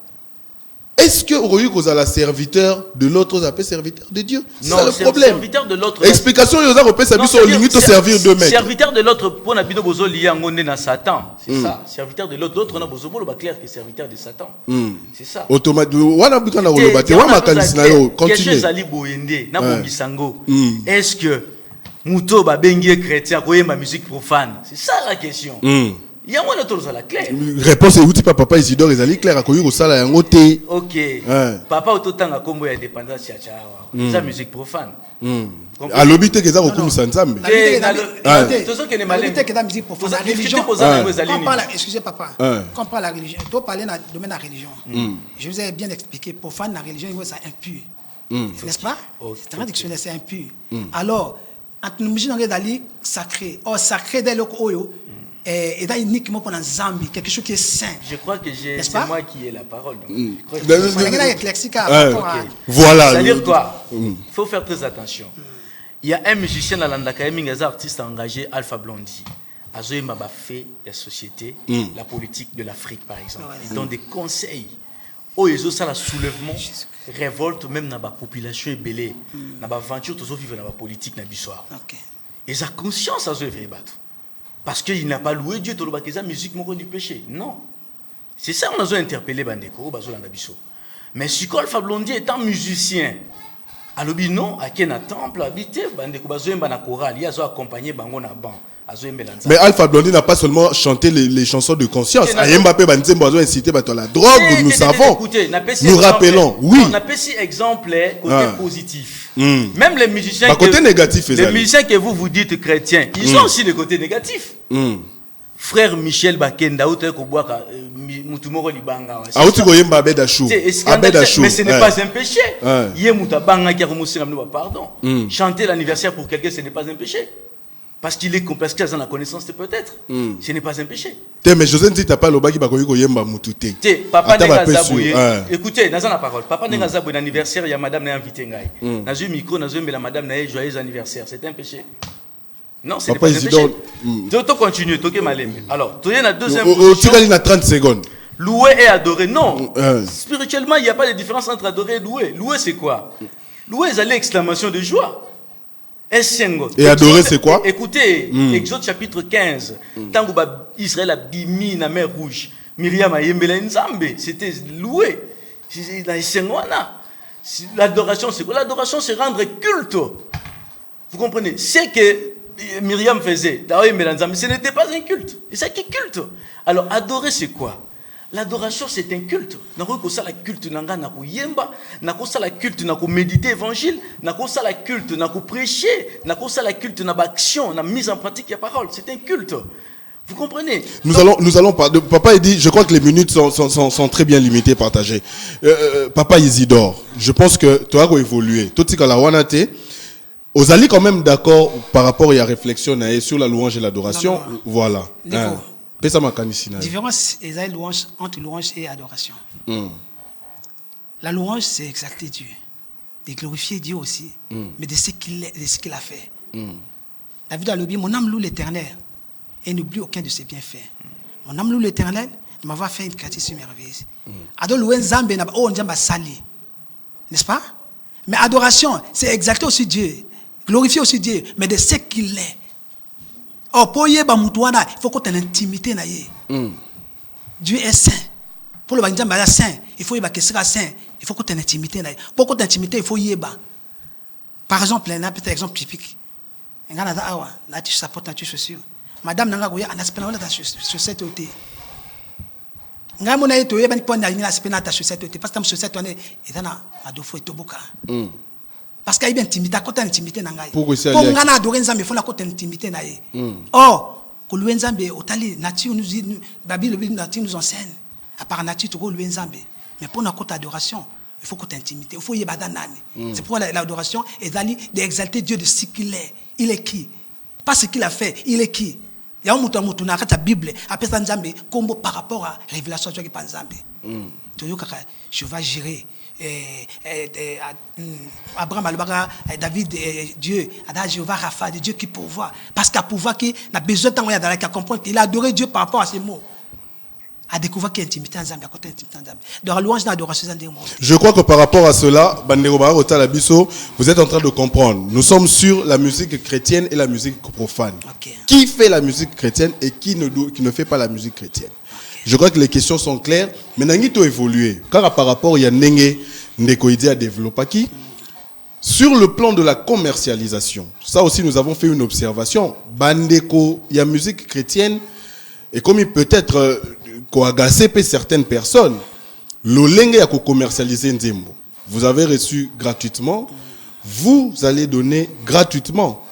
est-ce que Oroyu Kozala serviteur de l'autre, vous appelez serviteur de Dieu? Non, c'est le problème. Serviteur de l'autre. Explication, il y a repéré sa vie sur le limite de servir 2 maîtres. Serviteur de l'autre, pour n'a pas besoin lié à Satan. C'est ça. Serviteur de l'autre, l'autre on a besoin de clair que serviteur de Satan. C'est ça. Automatiquement, on a besoin de continuer. Est-ce que Mouto ba bengi chrétien koye ma musique profane? C'est ça la question. Il y a moins de choses à la claire. Réponse est outil papa Isidore ezali clair akoyi ko sala yango te. OK. Papa ototanga kombo ya dépendance ya chawa. C'est musique profane. À l'obité que ça ko misa Nzambe. Tout ce qui est malin. Que la musique profane. La religion. Excusez papa. Quand on parle la religion, tu parler dans le domaine de la religion. Je vous ai bien expliqué profane la religion c'est impur. N'est-ce pas? C'est un dictionnaire c'est impur. Alors entre nous musique dans sacré. Or sacré dès le oyo et là uniquement pour un Zambie, quelque chose qui est saint. Je crois que c'est moi qui ai la parole. Voilà. C'est-à-dire quoi? Il faut faire très attention. Il y a un musicien dans l'Andakaïming, un artiste engagé, Alpha Blondy. Azoé m'a fait la société, la politique de l'Afrique par exemple. Ils donnent des conseils. Oh, ils ont ça, le soulèvement, révolte même dans la population ébélée. Dans la aventure, tous vivent dans la politique, dans l'histoire. Ils ont conscience à ce battre. Parce qu'il n'a pas loué Dieu, tout le monde qui a musique du péché. Non. C'est ça qu'on a interpellé Bandeko, mais si Alpha Blondy étant musicien, alors non, à quel temple habité, Bandeko Bazo na chorale, il a accompagné Bango na ban. Mais Alpha Blondy n'a pas seulement chanté les chansons de conscience. Mbappé Banzembo a incité à la drogue, nous savons. Nous rappelons, oui. On a pas si exemple côté positif. Même les musiciens côté négatif, les musiciens que vous dites chrétiens, ils ont aussi le côté négatif. Frère Michel Bakenda Mutumoro Libanga. Mais ce n'est pas un péché. Pardon. Chanter l'anniversaire pour quelqu'un, ce n'est pas un péché. Parce qu'il est parce qu'il a la connaissance, peut-être. Ce n'est pas un péché. Mais José dit t'as pas le bagi bakoyi ko yemba mutute. Papa n'est pas zaboué. Écoutez, dans la parole, papa n'est pas zaboué d'anniversaire, il y a madame n'a invité ngai. Dans un micro, dans un la madame n'a joyeux anniversaire. C'est un péché. Non, c'est pas un péché. Tu continues, tu malem. Alors, tu as la deuxième position. Tu as 30 secondes. Louer et adorer. Non. Spirituellement, il n'y a pas de différence entre adorer et louer. Louer, c'est quoi? Louer, c'est l'exclamation de joie. Et adorer, c'est quoi? Écoutez, Exode chapitre 15. Tant que Israël a bimi la mer rouge, Myriam a yembela nzambe. C'était louer. L'adoration, c'est quoi? L'adoration, c'est rendre culte. Vous comprenez? C'est que Myriam faisait. Ce n'était pas un culte. Et c'est qui culte? Alors, adorer, c'est quoi? L'adoration, c'est un culte. Nous avons la culte, nous avons yemba, nous avons la culte, nous avons méditer l'évangile, nous avons la culte, nous avons prêcher, nous avons la culte, nous avons l'action, nous avons mise en pratique la parole. C'est un culte. Vous comprenez? Nous allons pas. Papa, il dit, je crois que les minutes sont très bien limitées, partagées. Papa Isidore, je pense que tu as évolué. Tout ce que la wanate, vous allez quand même d'accord par rapport à la réflexion sur la louange et l'adoration. Voilà. La différence est louange entre louange et adoration. La louange, c'est exalter Dieu, de glorifier Dieu aussi, mais de ce qu'il a fait. David a dit, mon âme loue l'Éternel et n'oublie aucun de ses bienfaits. Mon âme loue l'Éternel, il m'a fait une créature merveilleuse. Ado louer Nzambe na oh Nzamba sali, n'est-ce pas? Mais adoration, c'est exalter aussi Dieu, glorifier aussi Dieu, mais de ce qu'il est. Oh, pour y avoir il faut que tu aies l'intimité. Dieu est saint. Pour le Nzamba saint, il faut que tu saint. Il faut que tu aies l'intimité. Pour que tu aies l'intimité, il faut y avoir. Par exemple, un exemple typique. Là, tu supportes la chaussure. Madame Nanga Goya, on a spénal ta chaussette au thé. Nga mona yeto yeba ni pona ni la spénal ta chaussette au thé. Parce que ta chaussette on est na adofo etoboka. Parce qu'il y a une intimité, côté intimité nangai. Pour nga na adorer Nzambe, il faut la côté intimité na ye. Or, ko louer Nzambe, otali nature nous dit, Bible nature nous enseigne. À part nature to louer Nzambe. Mais pour la côté adoration, il faut côté intimité, il faut y bada nani. C'est pour l'adoration et d'aller d'exalter Dieu de ce qu'il est. Il est qui? Pas ce qu'il a fait, il est qui? Il y a un mouton dans la Bible, après ça Nzambe, comme par rapport à la révélation de Nzambe. Je vais gérer. Abraham, David, Dieu, Jéhovah Rapha, Dieu qui pourvoit. Parce qu'il a pouvoir qui a besoin de temps à comprendre qu'il a adoré Dieu par rapport à ces mots. À découvrir qu'il y a intimité en Zambie, à côté intimité en Zambie. Dans la louange, dans l'adoration, je crois que par rapport à cela, vous êtes en train de comprendre. Nous sommes sur la musique chrétienne et la musique profane. Okay. Qui fait la musique chrétienne et qui ne fait pas la musique chrétienne? Je crois que les questions sont claires. Maintenant, il faut évoluer. Car par rapport, il y a Nenge Ndekoïdi à développer qui. Sur le plan de la commercialisation, ça aussi, nous avons fait une observation. Bandeko, il y a musique chrétienne. Et comme il peut être agacé certaines personnes, l'olenge a commercialisé Nzembo. Vous avez reçu gratuitement. Vous allez donner gratuitement.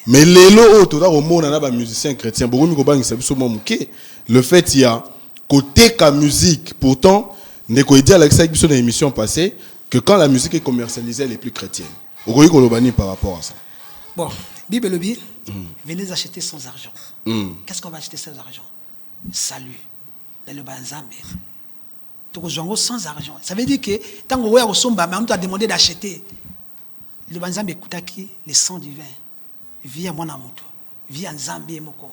Mais les lots, tout au monde, on a des musiciens chrétiens. Le fait, il y a côté la musique, pourtant, Neko dit à l'exemple de l'émission passée que quand la musique est commercialisée, elle est plus chrétienne. Vous voyez qu'on par rapport à ça. Bon, Bible le dit, venez acheter sans argent. Qu'est-ce qu'on va acheter sans argent? Salut. Dans le Banzambe. Sans argent. Ça veut dire que tant qu'on voit au somba, on t'a demandé d'acheter. Le Banzambe écoute qui le sang du vin. Via mon amour. Via Nzambe moko.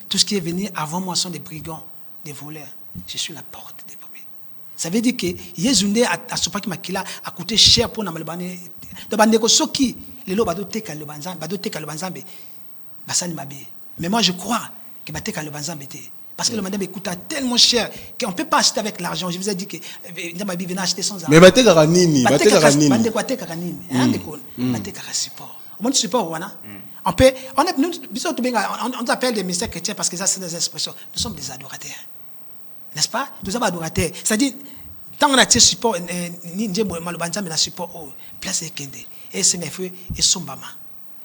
Tout ce qui est venu avant moi sont des brigands, des voleurs. Je suis la porte des premiers. Ça veut dire que Yézunde à Sopaki Makila a coûté cher pour nous. Mais moi je crois que Bateka le Banzambe était. Parce que le madame coûte tellement cher qu'on ne peut pas acheter avec l'argent. Je vous ai dit que Ndamabi venait acheter sans argent. Mais Bateka Ranini. Support. Comment tu supportes, on appelle des mystères chrétiens parce que ça, c'est des expressions. Nous sommes des adorateurs. N'est-ce pas? Nous sommes adorateurs. C'est-à-dire, tant qu'on a tiré support, place Kende, et c'est mes frères, et Sombama.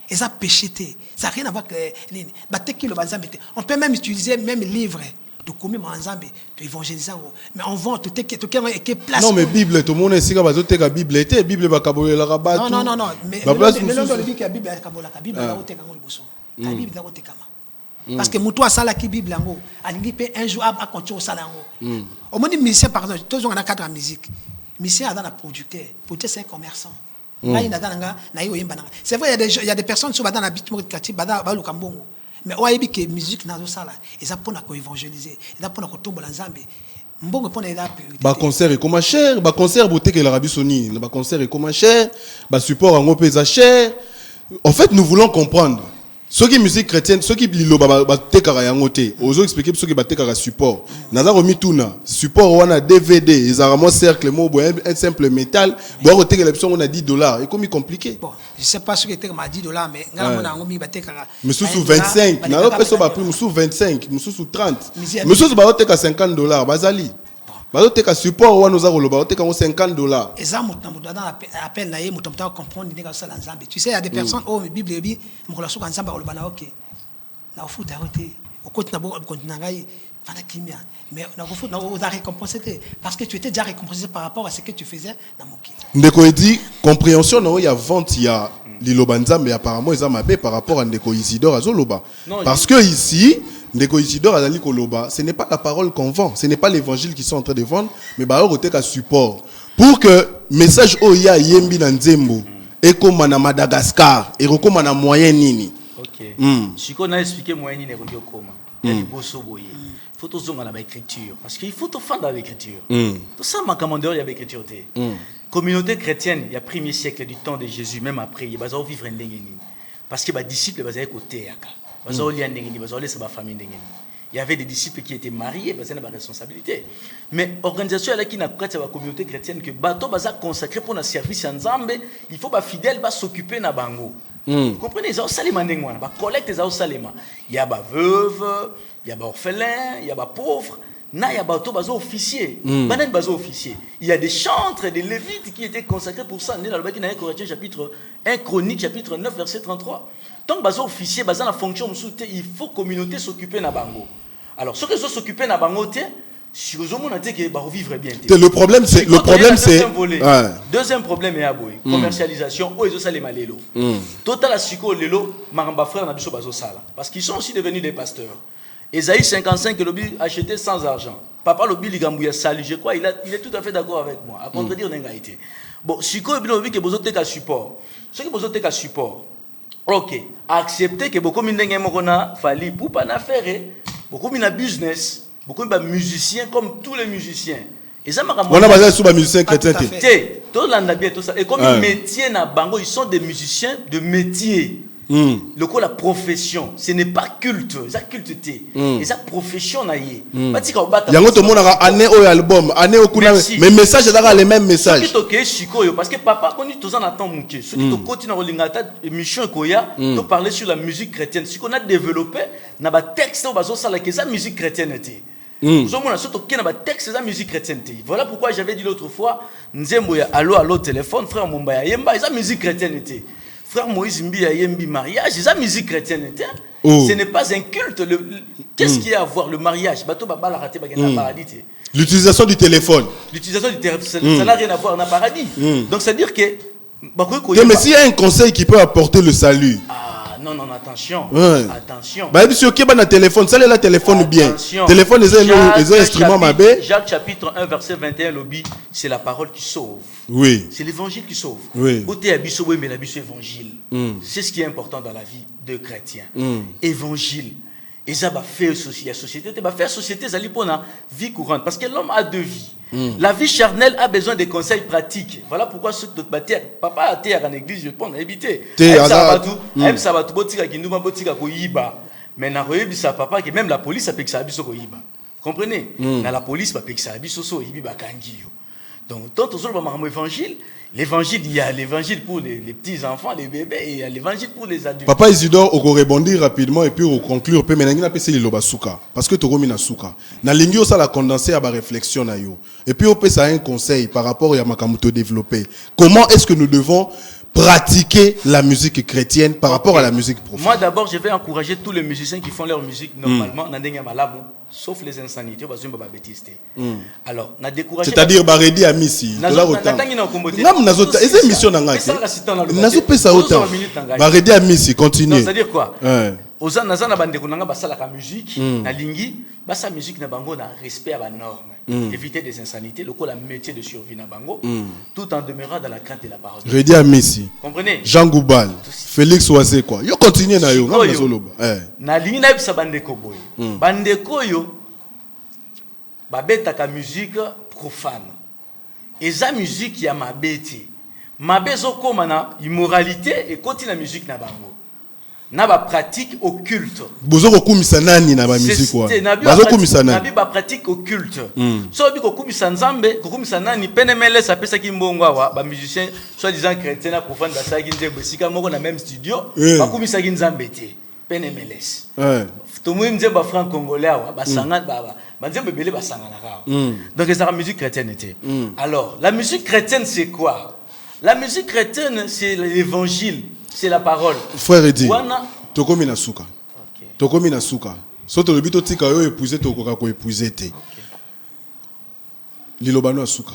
Et ça péché. Ça n'a rien à voir avec le Banzambe. On peut même utiliser même livre tu commis mon ensemble, tu évangélises. Mais on vend, tu es place. Non, mais Bible, tout le monde sait que la Bible était, Bible va kaboler la rabat. Non, mais le nom de la Bible est kabola, la Bible est kabola, la Bible est kabola. Parce que moi, ça la Bible, un jour à continuer ça. Au moins, musicien, par exemple, tous on a cadre en musique. Musicien a dans la producteur, c'est un commerçant. C'est vrai, il y a des personnes qui sont dans la bite, mais on a dit que la musique n'a pas ça. Ils ont pour évangéliser, ils ont pour tomber dans les concert est comme cher, concert beauté que l'Arabie Saoudite, concert est comme cher, support en gros pesa cher. En fait, nous voulons comprendre. Ceux qui musique chrétienne, ceux qui lilo tekara yangote, ozo expliquer ceux qui tekara support. Naza remis tuna, support wana DVD, ils ont ramené cercle mo un simple métal, boire teke la on a $10 et comme compliqué. Bon, je sais pas ce que était m'a $10 mais ngala mona ngomi batekara. Monsieur sous 25, na lo peso ba prix sous 25, monsieur sous 30. Monsieur ba teka $50 bazali. Bazo teka support wana oza koloba teka $50. Eza mutu dans appel na ye mutu mta comprendre ndeka ça dans Nzambe. Tu sais il y a des personnes oh mais Bible bi mukolo suka Nzambe koloba na OK. Na ofuta roté. Okoti na bo continent ngai fana kimia. Mais na ofuta na oza récompensé parce que tu étais déjà récompensé par rapport à ce que tu faisais dans mon kilo. Ndeko dit compréhension non il y a vente il y a Liloba Nzambe apparemment ils ont mabé par rapport à Ndeko Isidore Azoloba. Parce que ici Ndeko Isidore Azali Koloba, ce n'est pas la parole qu'on vend, ce n'est pas l'évangile qu'ils sont en train de vendre, mais bah on a support pour que message oya yembi na Nzembo et comme na Madagascar et comme na moyen nini. OK. Si qu'on a expliqué moyen nini ko koma. Il y a bosso boye. Faut tout zonga na écriture parce qu'il faut tout faire dans l'écriture. Tout ça ma commandeur il y a écriture té. Communauté chrétienne, il y a premier siècle du temps de Jésus même après il va vivre ndenge nini. Parce que les disciples bazaient côté yaka. Il y avait des disciples qui étaient mariés, parce qu'ils avaient des responsabilités. Mais l'organisation qui n'a pas la communauté chrétienne que bateau basa consacré pour un service en Zambé, il faut que fidèle va s'occuper na bango. Vous comprenez? Ils ont salima ndengwana, ba collecte ils ont salima. Il y a ba veuve, il y a ba orphelin, il y a ba pauvre. Na ya bateau bazo officier. Banen bazo officier. Il y a des chantres, des lévites qui étaient consacrés pour ça. Né dans le Baki na Corinthiens chapitre 1 Chronique chapitre 9 verset 33. Donc, les officiers, la fonction, il faut que la communauté s'occupe de bango. Alors, ceux qui sont s'occuper de bango, si vous avez dit vivre bien. Le problème, c'est. Deuxième problème, c'est commercialisation. Oh, ils ont les malélo. Total à Siko, Lelo, Maramba frère, Nabiso Bazo Sala. Parce qu'ils sont aussi devenus des pasteurs. Esaïe 55, le acheté sans argent. Papa, le Billy Gambouya Sali, je crois, il est tout à fait d'accord avec moi. À contredire, n'engagité. Bon, Siko, il dit que vous avez un support. Ceux qui vous avez un support. OK, accepter que beaucoup de gens fallait pour pas faire, beaucoup de business, beaucoup de musiciens comme tous les musiciens. Et ça m'a on a basé sur les musiciens chrétiens. Et comme métier na bango, ils sont des musiciens de métier. Le coup la profession, ce n'est pas culte, c'est culte et ça profession na yé. Yango to mona année au album, année au kuna mais message là les mêmes messages. Ce qui toke chikoyo parce que papa quand tous en attend muké. Ce qui to continue na lingata émission koya, to parler sur la musique chrétienne. Ce qu'on a développé na ba texte au bazo sala que ça musique chrétienne était. Nous sommes surtout qui na ba texte ça musique chrétienne. Voilà pourquoi j'avais dit l'autre fois, Nzembo ya allo téléphone frère Mombaya Yemba, ça musique chrétienne était. Frère Moïse Mbi a Yembi mariage, c'est la musique chrétienne. Ce n'est pas un culte. Qu'est-ce qu'il y a à voir le mariage? L'utilisation du téléphone. L'utilisation du téléphone, ça n'a rien à voir dans le paradis. Donc c'est-à-dire que... Mais s'il y a un conseil qui peut apporter le salut... Non, attention. Attention. Bah, si ok, bah, téléphone, ça, le téléphone bien. Téléphone, les instruments, ma bête. Jacques chapitre 1, verset 21, lobby, c'est la parole qui sauve. Oui. C'est l'évangile qui sauve. Oui. Mais l'évangile. C'est ce qui est important dans la vie de chrétien. Évangile. Et ça va faire société. Ça va faire société, ça pour la vie courante. Parce que l'homme a deux vies. La vie charnelle a besoin de conseils pratiques. Voilà pourquoi ceux de papa a été en église, je pense, à éviter. Mais papa que même la police a payé ça abisso koyiba. Comprenez? La police a payé ça abisso so yiba kangiyo. Donc tant aux autres évangile, l'évangile il y a l'évangile pour les petits enfants, les bébés et il y a l'évangile pour les adultes. Papa Isidore on rebondir rapidement et puis on conclure peu mais na pesi liloba suka parce que to romina suka. Na lingi ça la condenser à ba réflexion na yo. Et puis on peut ça un conseil par rapport à makamuto développer. Comment est-ce que nous devons pratiquer la musique chrétienne par rapport à la musique profane? Moi d'abord, je vais encourager tous les musiciens qui font leur musique normalement, sauf les insanités, parce que je bêtise. Alors, na décourager. C'est-à-dire baredi à Missi. Baredi à Missi, continue. C'est-à-dire quoi? Oza naza na bande konanga basala ka musique na lingi basa musique na bango na respect à la norme, éviter des insanités, le la métier de survie na bango, tout en demeurant dans la crainte de la parole. Redi à Missi. Comprenez? Jean Goubal, Félix Oazé quoi. Yo continue na yo, ngam nazoloba. Na lingi na bisa bande ko boy. Bande ko yo babeta ka musique profane. Eza musique ya mabeti. Mabezo koma na immoralité et continue la musique na bango. Na ba pratique occulte. Bozo ko kumisa nani na ba musique wa. Bazo kumisa nani. Na ba pratique occulte. So bi ko kumisa nzambe, ko kumisa nani penemele sa pesa ki mbongo wa ba musicien soi-disant chrétien na profane ba sa ki nzembe sika moko na même studio, ba kumisa ki nzambe te. Penemeles. To mo nzembe ba franc congolais wa ba sanga ba nzembe belé ba sanga na ka. Donc c'est la musique chrétienne était. Alors, la musique chrétienne c'est quoi? La musique chrétienne c'est l'évangile. C'est la parole. Frère Eddy, tokomi na suka. Tokomi na suka. Soto le bito tika yo épouser tokoka ko épouser te. Lilobano asuka.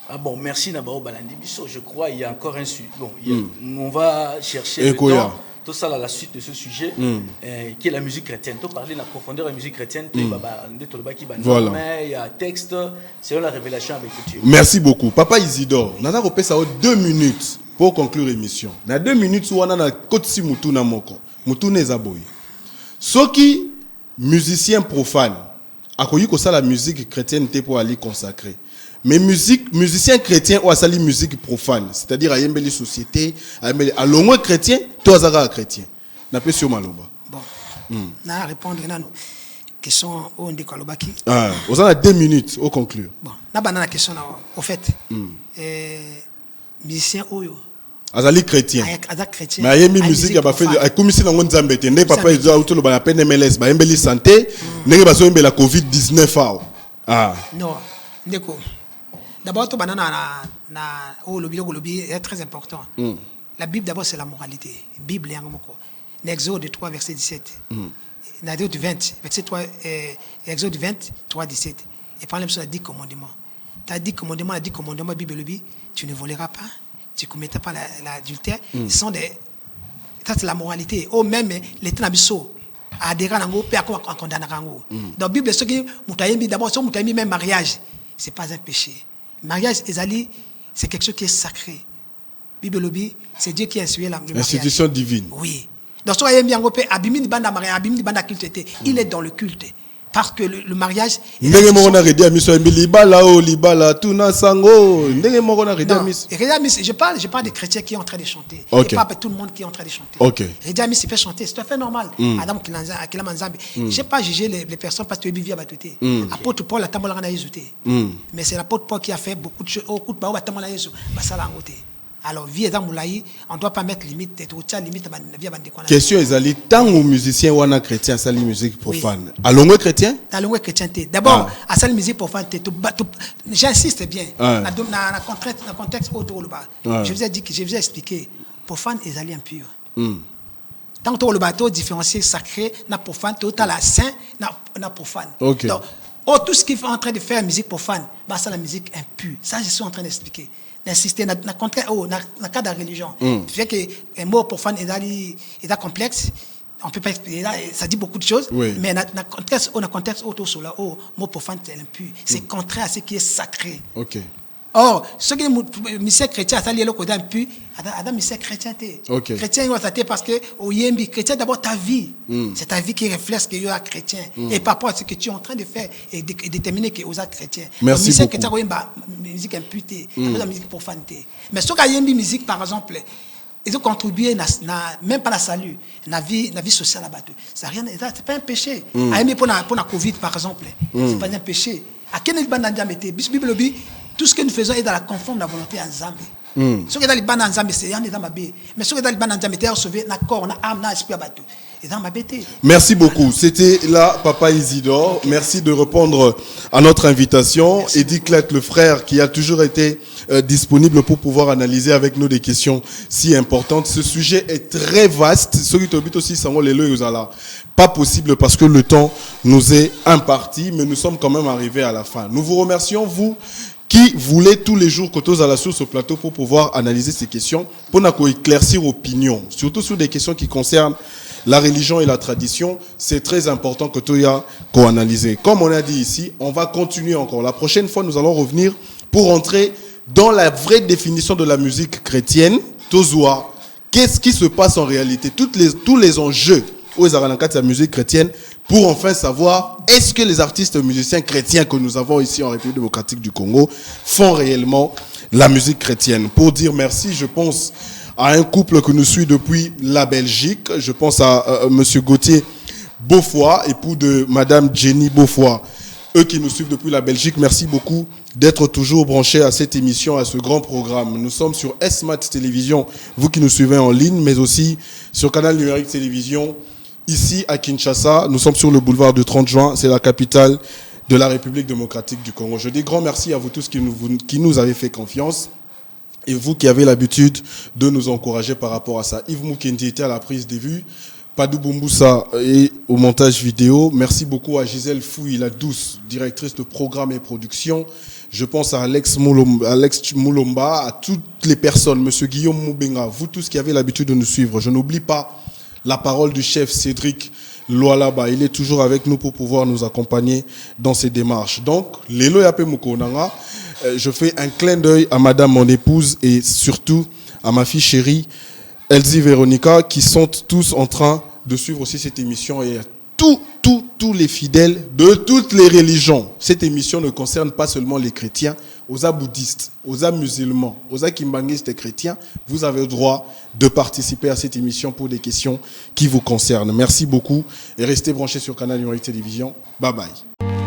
Ah bon, merci Nabao Balandi Bisso. Je crois il y a encore un sujet. Bon, on va chercher le temps. Tout ça là, la suite de ce sujet qui est la musique chrétienne. Tu parler de la profondeur de la musique chrétienne. Voilà. Mais il y a un texte, c'est la révélation avec Dieu. Merci beaucoup. Papa Isidore, nous avons repéré ça 2 minutes pour conclure l'émission. Dans 2 minutes, on a Kotsi Mutuna Moko. Mutune Zaboy. Ceux qui, musiciens profanes, accueilli que ça la musique chrétienne était pour aller consacrer. Mais musiciens chrétiens ou à sali musique profane, c'est-à-dire à yembeli société, à l'homme chrétien, toi zara chrétien. N'a pas sur maloba. Bon. Na répondre à nos questions au ndikolobaki. Ah, on a 2 minutes au conclure. Bon, na banana question là au fait. Musicien oyo azali chrétien. Azali chrétien. Mais yembi musique ya ba fait a komisi na ngonzambe te ne papa ezo auto lo ba peine MLS ba yembeli santé, ndenge ba so yembela COVID-19 ah. Non, ndeko. D'abord, tout banana le lobby est très important. La Bible, d'abord, c'est la moralité. Bible, Exode 3, verset 17. Exode 20, verset 3, Exode 20, 3, 17. Et par exemple, ça a 10 commandements. Tu as 10 commandements, Bible, lobby, tu ne voleras pas, tu ne commettras pas l'adultère. Ça, c'est la moralité. Oh, même les ténabisso. Donc, la Bible, ce qui d'abord, si même mariage, ce n'est pas un péché. Mariage, c'est quelque chose qui est sacré. Bible lobby, c'est Dieu qui a instruit le mariage. Institution divine. Oui. Donc, il est dans le culte. Parce que le mariage. Non, je parle des chrétiens qui sont en train de chanter. Okay. Pas tout le monde qui est en train de chanter. Okay. Il peut chanter, c'est tout à fait normal. Adam je n'ai pas jugé les personnes parce que tu es vivant à côté. Apôtre Paul a mais c'est l'apôtre Paul qui a fait beaucoup de choses. Alors, vie dans Moulaï, on ne doit pas mettre limite. Question est tant aux musiciens ou à chrétiens, ça la musique profane. À l'ongwe chrétien? À l'ongwe chrétien. D'abord, à ça la musique profane, j'insiste bien. Dans le contexte autour de là. Je vous ai dit que je vous ai expliqué. Profane et alliés impurs. Tant que le bateau différencié sacré, na profane, tout à la saint, na profane. Okay. Donc, tout ce qui est en train de faire musique profane, c'est la musique impure. Ça, je suis en train d'expliquer. D'insister dans le cas de la religion. Fait que un mot profane est complexe. On peut pas expliquer là, ça dit beaucoup de choses, mais dans le contexte autour sur là, mot profane c'est impur. C'est contraire à ce qui est sacré. OK. Or, ce qui est monsieur chrétien, ça lié le côté impur, Adam monsieur chrétien OK. Chrétien il va parce que au yembi chrétien d'abord ta vie. C'est ta vie qui reflète que tu es chrétien et par rapport à ce que tu es en train de faire et déterminer que vous êtes chrétien. Merci monsieur beaucoup. chrétien musique impurité, la musique profanité. Mais ce qu'il y a musique par exemple, ils ont contribué même pas la salut, la vie sociale là-bas. Ça rien, c'est pas un péché. Pour la Covid par exemple, c'est pas un péché. À quel niveau Bible tout ce que nous faisons est dans la conforme de la volonté en Zambie. Ce qui est dans les bancs en Zambie, c'est dans ma baie. Mais ce qui est dans les bancs en Zambie, c'est sauvé, na corps, na âme, na esprit abattu. Et dans ma bête. Merci beaucoup. C'était là, Papa Isidore. Merci de répondre à notre invitation. Merci. Eddie Clette, le frère, qui a toujours été disponible pour pouvoir analyser avec nous des questions si importantes. Ce sujet est très vaste. Ceux qui t'habitent aussi, ça va les lois, pas possible parce que le temps nous est imparti, mais nous sommes quand même arrivés à la fin. Nous vous remercions, vous, qui voulez tous les jours côtoyer à la source au plateau pour pouvoir analyser ces questions, pour nous éclaircir opinion, surtout sur des questions qui concernent la religion et la tradition. C'est très important que tu aies co-analysé. Comme on a dit ici, on va continuer encore. La prochaine fois, nous allons revenir pour entrer dans la vraie définition de la musique chrétienne. Tozoa, qu'est-ce qui se passe en réalité? Tous les enjeux aux Aranakats de la musique chrétienne, pour enfin savoir est-ce que les artistes musiciens chrétiens que nous avons ici en République démocratique du Congo font réellement la musique chrétienne. Pour dire merci, je pense à un couple que nous suit depuis la Belgique. Je pense à Monsieur Gauthier Beaufoy, époux de Madame Jenny Beaufoy. Eux qui nous suivent depuis la Belgique, merci beaucoup d'être toujours branchés à cette émission, à ce grand programme. Nous sommes sur SMAT Télévision, vous qui nous suivez en ligne, mais aussi sur Canal Numérique Télévision. Ici à Kinshasa, nous sommes sur le boulevard du 30 juin, c'est la capitale de la République démocratique du Congo. Je dis grand merci à vous tous qui nous avez fait confiance et vous qui avez l'habitude de nous encourager par rapport à ça. Yves Moukendi était à la prise des vues, Padou Boumoussa et au montage vidéo. Merci beaucoup à Gisèle Fouille, la douce, directrice de programme et production. Je pense à Alex Moulomba, à toutes les personnes, Monsieur Guillaume Moubenga, vous tous qui avez l'habitude de nous suivre. Je n'oublie pas la parole du chef Cédric Loalaba. Il est toujours avec nous pour pouvoir nous accompagner dans ces démarches. Donc, Lelo Yape Mukonanga, je fais un clin d'œil à madame mon épouse et surtout à ma fille chérie, Elsie Véronica, qui sont tous en train de suivre aussi cette émission et tous les fidèles de toutes les religions. Cette émission ne concerne pas seulement les chrétiens, aux bouddhistes, aux musulmans, aux kimbanguistes et chrétiens. Vous avez le droit de participer à cette émission pour des questions qui vous concernent. Merci beaucoup et restez branchés sur Canal Numérique Télévision. Bye bye.